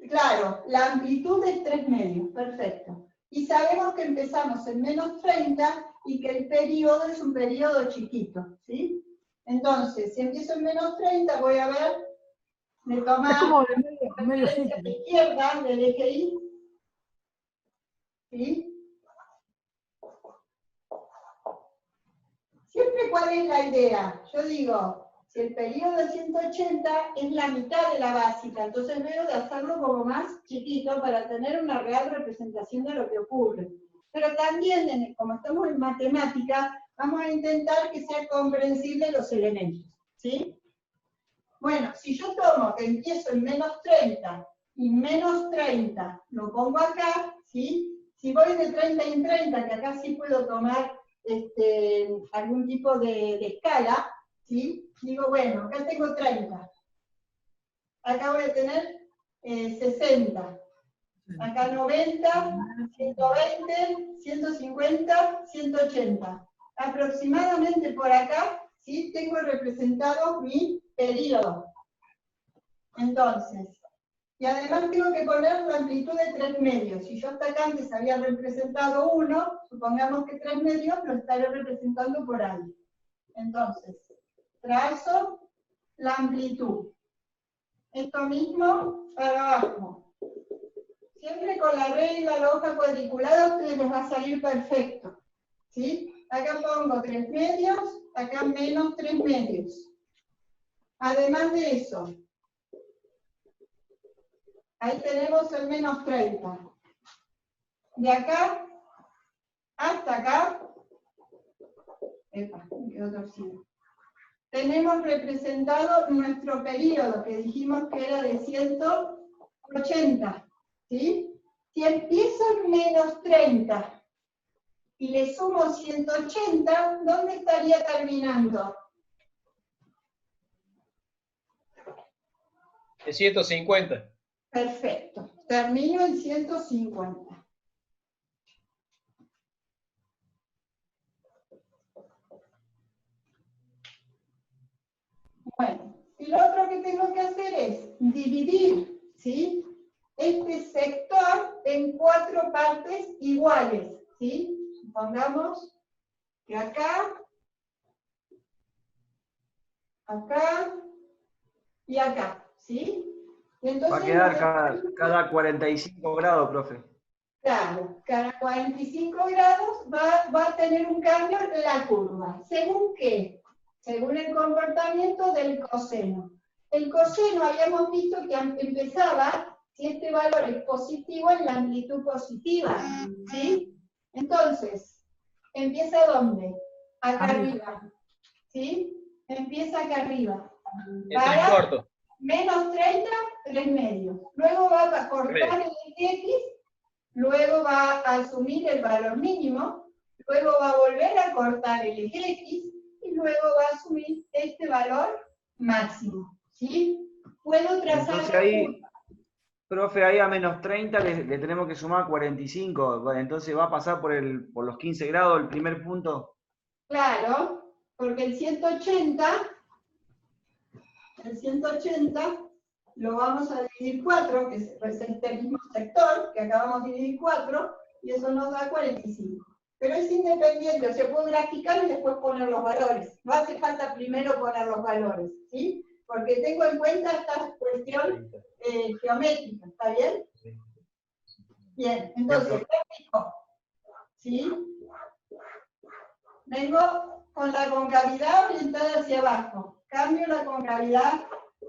Speaker 1: Claro, la amplitud es 3 medios, perfecto. Y sabemos que empezamos en menos 30 y que el periodo es un periodo chiquito, ¿sí? Entonces, si empiezo en menos 30, voy a ver, me toma
Speaker 2: Es como de medio
Speaker 1: la
Speaker 2: ciclo.
Speaker 1: izquierda del eje Y, ¿sí? Siempre, ¿cuál es la idea? Yo digo, si el periodo es 180, es la mitad de la básica, entonces veo de hacerlo como más chiquito para tener una real representación de lo que ocurre. Pero también, como estamos en matemática, vamos a intentar que sea comprensible los elementos, ¿sí? Bueno, si yo tomo que empiezo en menos 30 y menos 30 lo pongo acá, ¿sí? Si voy de 30 en 30, que acá sí puedo tomar algún tipo de escala, ¿sí? Digo, bueno, acá tengo 30. Acá voy a tener 60. Acá 90, 120, 150, 180. Aproximadamente por acá, ¿sí? Tengo representado mi periodo. Entonces, y además tengo que poner la amplitud de 3 medios. Si yo hasta acá antes había representado 1, supongamos que 3 medios lo estaré representando por ahí. Entonces, trazo la amplitud. Esto mismo para abajo. Siempre con la regla, la hoja cuadriculada, a ustedes les va a salir perfecto. ¿Sí? Acá pongo 3 medios, acá menos 3 medios. Además de eso, ahí tenemos el menos 30. De acá hasta acá, tenemos representado nuestro periodo, que dijimos que era de 180. ¿Sí? Si empiezo en menos 30 y le sumo 180, ¿dónde estaría terminando?
Speaker 5: Es 150.
Speaker 1: Perfecto. Termino en 150. Bueno, y lo otro que tengo que hacer es dividir, ¿sí? Este sector en 4 partes iguales, ¿sí? Supongamos que acá, acá y acá, ¿sí? Y entonces,
Speaker 3: Va a quedar cada 45 grados, profe.
Speaker 1: claro, cada 45 grados va a tener un cambio en la curva. ¿Según qué? Según el comportamiento del coseno. El coseno habíamos visto que empezaba, si este valor es positivo, en la amplitud positiva, ¿sí? Entonces, ¿empieza dónde? Acá arriba, ¿sí? Empieza acá arriba.
Speaker 5: Está en corto.
Speaker 1: Menos 30, 3 medios. Luego va a cortar el eje X, luego va a asumir el valor mínimo, luego va a volver a cortar el eje X, y luego va a asumir este valor máximo, ¿sí? Puedo trazar...
Speaker 3: Entonces ahí, profe, ahí a menos 30 le tenemos que sumar 45, bueno, entonces va a pasar por los 15 grados el primer punto.
Speaker 1: Claro, porque el 180 lo vamos a dividir 4, que es este mismo sector, que acabamos de dividir 4, y eso nos da 45. Pero es independiente, o sea, puedo graficar y después poner los valores. No hace falta primero poner los valores, ¿sí? Porque tengo en cuenta esta cuestión geométrica, ¿está bien? Bien, entonces, gráfico, ¿sí? Vengo con la concavidad orientada hacia abajo. Cambio la concavidad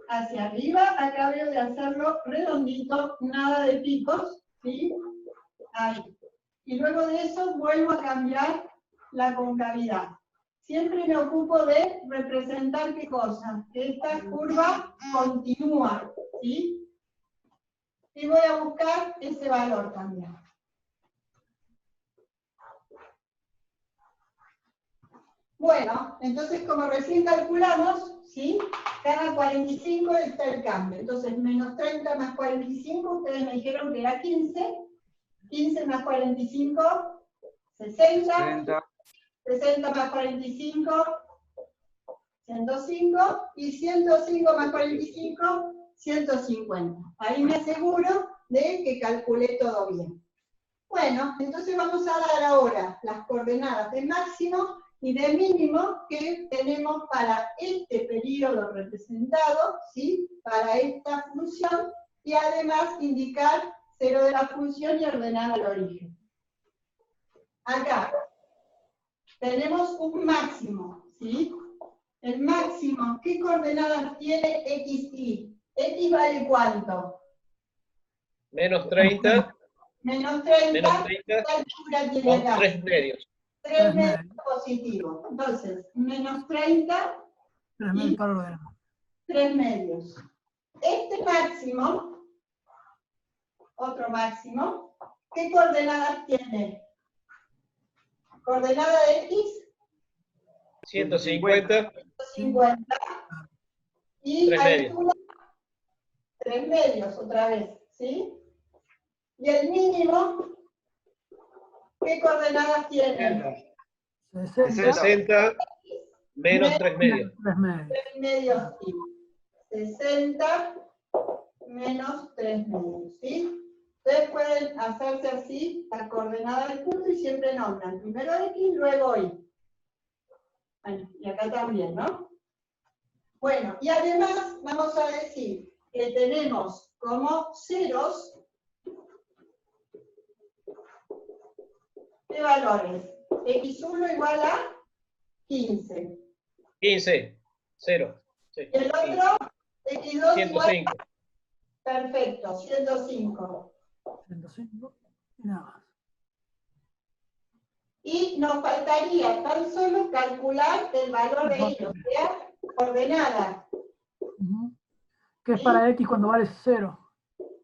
Speaker 1: hacia arriba. Acá veo de hacerlo redondito, nada de picos, ¿sí? Ahí. Y luego de eso vuelvo a cambiar la concavidad. Siempre me ocupo de representar qué cosa, que esta curva continúa, ¿sí? Y voy a buscar ese valor también. Bueno, entonces como recién calculamos, ¿sí? Cada 45 está el cambio. Entonces, menos 30 más 45, ustedes me dijeron que era 15. 15 más 45, 60.
Speaker 3: 30.
Speaker 1: 60 más 45, 105. Y 105 más 45, 150. Ahí me aseguro de que calculé todo bien. Bueno, entonces vamos a dar ahora las coordenadas de máximo y de mínimo que tenemos para este periodo representado, ¿sí? Para esta función, y además indicar 0 de la función y ordenar al origen. Acá tenemos un máximo, ¿sí? El máximo, ¿qué coordenadas tiene x, y? X vale ¿cuánto?
Speaker 5: Menos 30,
Speaker 1: Menos 30,
Speaker 5: menos 30,
Speaker 1: ¿qué altura tiene
Speaker 5: son
Speaker 1: acá?
Speaker 5: 3 medios.
Speaker 1: 3 medios positivos. Entonces, menos 30 y 3 medios. Este máximo, otro máximo, ¿qué coordenadas tiene? Coordenada de x,
Speaker 5: 150,
Speaker 1: 50. Y
Speaker 5: 3 medios.
Speaker 1: altura, 3 medios otra vez, ¿sí? Y el mínimo, ¿qué coordenadas tiene?
Speaker 5: 60 menos 3 medios.
Speaker 1: 3 medios, sí. 60 menos 3 medios, ¿sí? Ustedes pueden hacerse así la coordenada del punto y siempre nombran primero x, luego y. Bueno, y acá también, ¿no? Bueno, y además vamos a decir que tenemos como ceros de valores. X1 igual a 15.
Speaker 5: 15, 0. Sí,
Speaker 1: Y el otro, X2 igual
Speaker 5: 105.
Speaker 1: a, perfecto, 105.
Speaker 2: 105 y nada más.
Speaker 1: Y nos faltaría tan solo calcular el valor de ellos, o sea, coordenada.
Speaker 2: ¿Qué es para x cuando vale 0?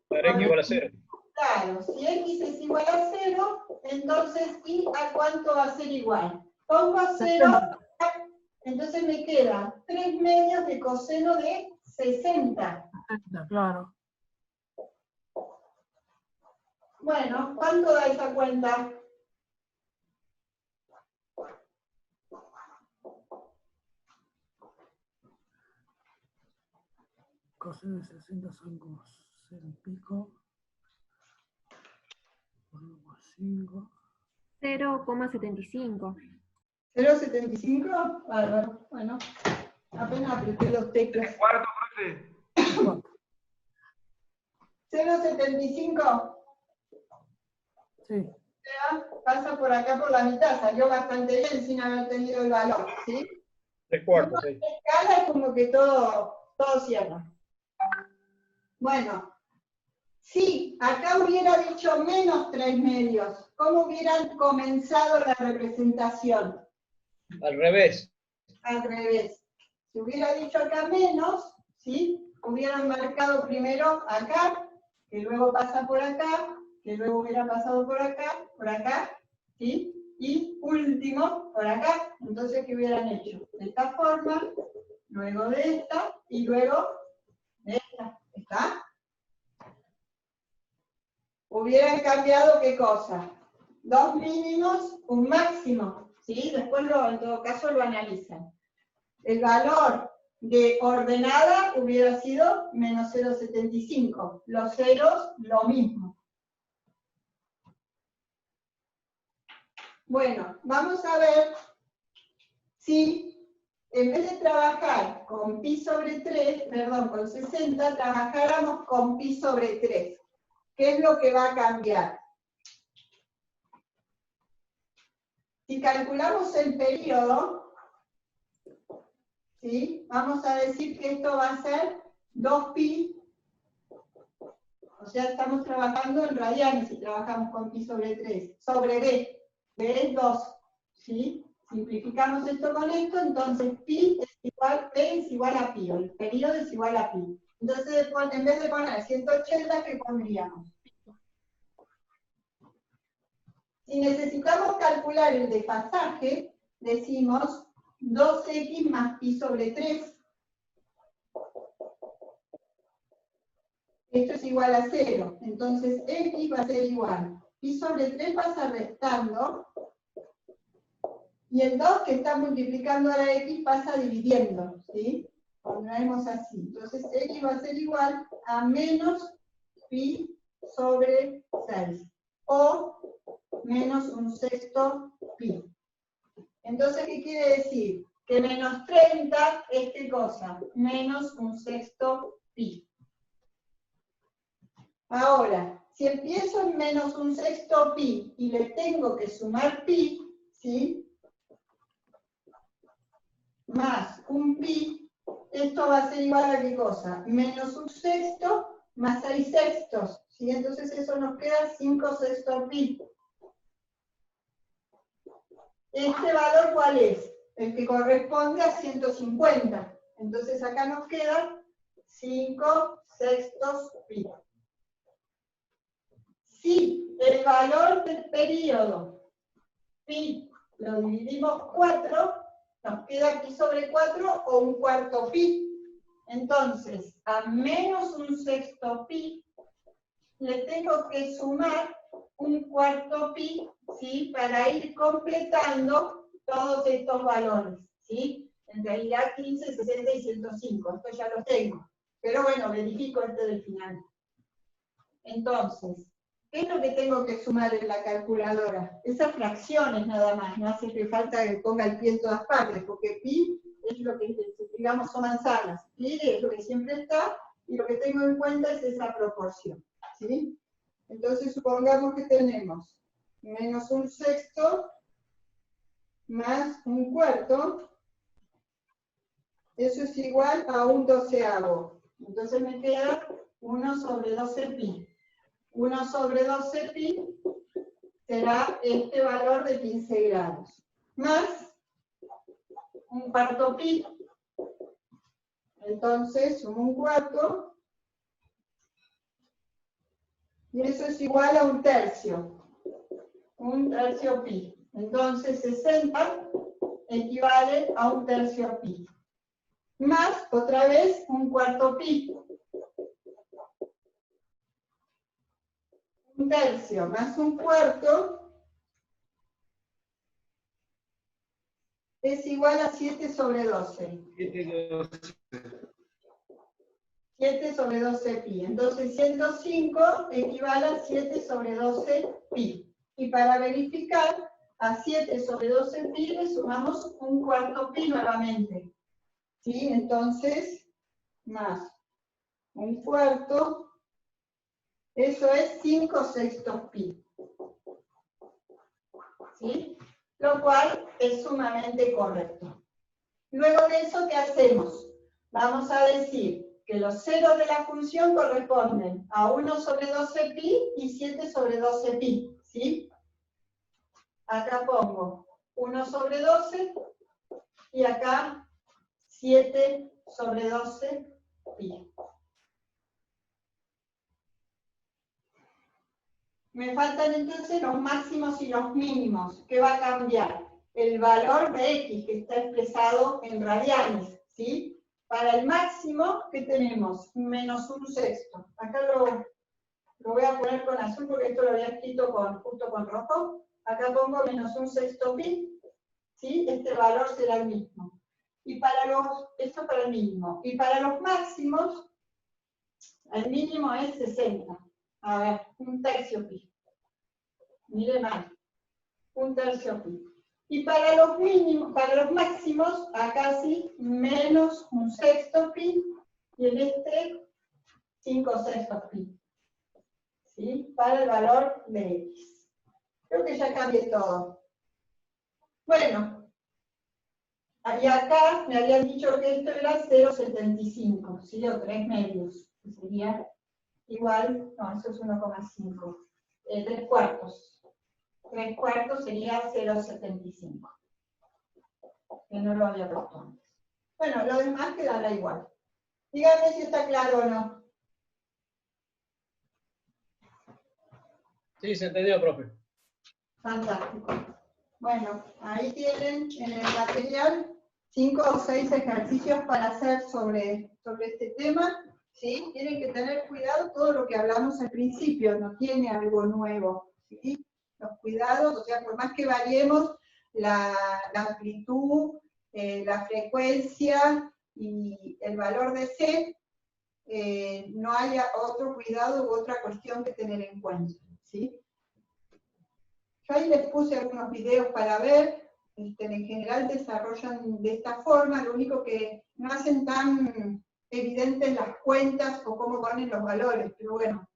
Speaker 5: Para x igual a 0.
Speaker 1: Claro, si x es igual a 0, entonces y a cuánto va a ser igual. Pongo 0, entonces me queda 3 medios de coseno de 60.
Speaker 2: 60, claro.
Speaker 1: Bueno, ¿cuánto da esa cuenta?
Speaker 2: Coseno de 60 son como 0 y pico. Por 1,5.
Speaker 6: 0,75.
Speaker 1: ¿0,75? Bárbaro. Bueno, apenas apreté los teclas.
Speaker 3: Cuarto, profe.
Speaker 1: 0,75.
Speaker 2: Sí.
Speaker 1: Pasa por acá por la mitad, salió bastante bien sin haber tenido el valor, ¿sí?
Speaker 5: 3/4, sí.
Speaker 1: En escala es como que todo cierra. Bueno, si acá hubiera dicho menos 3 medios, ¿cómo hubieran comenzado la representación?
Speaker 5: Al revés.
Speaker 1: Al revés. Si hubiera dicho acá menos, ¿sí? Hubieran marcado primero acá, que luego pasa por acá, que luego hubiera pasado por acá, ¿sí? Y último, por acá. Entonces, ¿qué hubieran hecho? De esta forma, luego de esta, y luego de esta. ¿Está? Hubieran cambiado, ¿qué cosa? 2 mínimos, un máximo, ¿sí? Después, en todo caso, lo analizan. El valor de ordenada hubiera sido menos 0,75. Los ceros, lo mismo. Bueno, vamos a ver si en vez de trabajar con pi sobre 3, perdón, con 60, trabajáramos con pi sobre 3. ¿Qué es lo que va a cambiar? Si calculamos el periodo, ¿sí? Vamos a decir que esto va a ser 2pi, o sea, estamos trabajando en radianes si trabajamos con pi sobre 3, sobre b. B es 2, ¿sí? Simplificamos esto con esto, entonces pi es igual, P es igual a pi, o el periodo es igual a pi. Entonces, en vez de poner 180, ¿qué pondríamos? Si necesitamos calcular el desfasaje, decimos 2x más pi sobre 3. Esto es igual a 0. Entonces, x va a ser igual. Pi sobre 3 pasa restando. Y el 2 que está multiplicando a la x pasa dividiendo. ¿Sí? Pondremos así. Entonces, x va a ser igual a menos pi sobre 6. O menos un sexto pi. Entonces, ¿qué quiere decir? Que menos 30 es ¿qué cosa? Menos un sexto pi. Ahora, si empiezo en menos un sexto pi y le tengo que sumar pi, ¿sí? Más un pi, esto va a ser igual a ¿qué cosa? Menos un sexto más 6 sextos, ¿sí? Entonces eso nos queda 5 sextos pi. ¿Este valor cuál es? El que corresponde a 150. Entonces acá nos queda 5 sextos pi. Si el valor del periodo pi lo dividimos 4, nos queda pi sobre 4 o un cuarto pi. Entonces, a menos un sexto pi, le tengo que sumar un cuarto pi, ¿sí? Para ir completando todos estos valores, ¿sí? En realidad 15, 60 y 105, esto ya lo tengo. Pero bueno, verifico este del final. Entonces, ¿qué es lo que tengo que sumar en la calculadora? Esas fracciones nada más, no hace falta que ponga el pi en todas partes, porque pi es lo que, digamos, son manzanas. Pi es lo que siempre está, y lo que tengo en cuenta es esa proporción, ¿sí? Entonces, supongamos que tenemos menos un sexto más un cuarto, eso es igual a un doceavo. Entonces me queda 1 sobre 12 pi. 1 sobre 12 pi será este valor de 15 grados. Más un cuarto pi. Entonces, un cuarto. Y eso es igual a un tercio. Un tercio pi. Entonces, 60 equivale a un tercio pi. Más, otra vez, un cuarto pi. Un tercio más un cuarto es igual a 7 sobre 12. 7 sobre 12 pi. Entonces 105 equivale a 7 sobre 12 pi. Y para verificar, a 7 sobre 12 pi le sumamos un cuarto pi nuevamente. ¿Sí? Entonces, más un cuarto, eso es 5 sextos pi. ¿Sí? Lo cual es sumamente correcto. Luego de eso, ¿qué hacemos? Vamos a decir que los ceros de la función corresponden a 1 sobre 12 pi y 7 sobre 12 pi. ¿Sí? Acá pongo 1 sobre 12 y acá 7 sobre 12 pi. Me faltan entonces los máximos y los mínimos. ¿Qué va a cambiar? El valor de x, que está expresado en radianes, ¿sí? Para el máximo, ¿qué tenemos? Menos un sexto. Acá lo voy a poner con azul porque esto lo había escrito justo con rojo. Acá pongo menos un sexto pi, ¿sí? Este valor será el mismo. Y para esto para el mínimo. Y para los máximos, el mínimo es 60. A ver, un tercio pi. Mire mal. Un tercio pi. Y para los mínimos, para los máximos, acá sí, menos un sexto pi, y en este, 5 sextos pi. ¿Sí? Para el valor de x. Creo que ya cambié todo. Bueno, y acá me habían dicho que esto era 0,75, ¿sí? O 3 medios, que sería igual, no, eso es 1,5. 3 cuartos. 3 cuartos sería 0,75. Que no lo había puesto antes. Bueno, lo demás quedará igual. Díganme si está claro o no.
Speaker 4: Sí, se entendió, profe.
Speaker 1: Fantástico. Bueno, ahí tienen en el material 5 o 6 ejercicios para hacer sobre este tema, ¿sí? Tienen que tener cuidado todo lo que hablamos al principio, no tiene algo nuevo, ¿sí? Los cuidados, o sea, por más que variemos la amplitud, la frecuencia y el valor de C, no haya otro cuidado u otra cuestión que tener en cuenta, ¿sí? Yo ahí les puse algunos videos para ver, en general desarrollan de esta forma, lo único que no hacen tan evidentes las cuentas o cómo ponen los valores, pero bueno,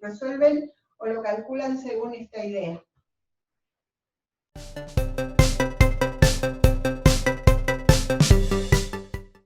Speaker 1: resuelven o lo calculan según esta idea.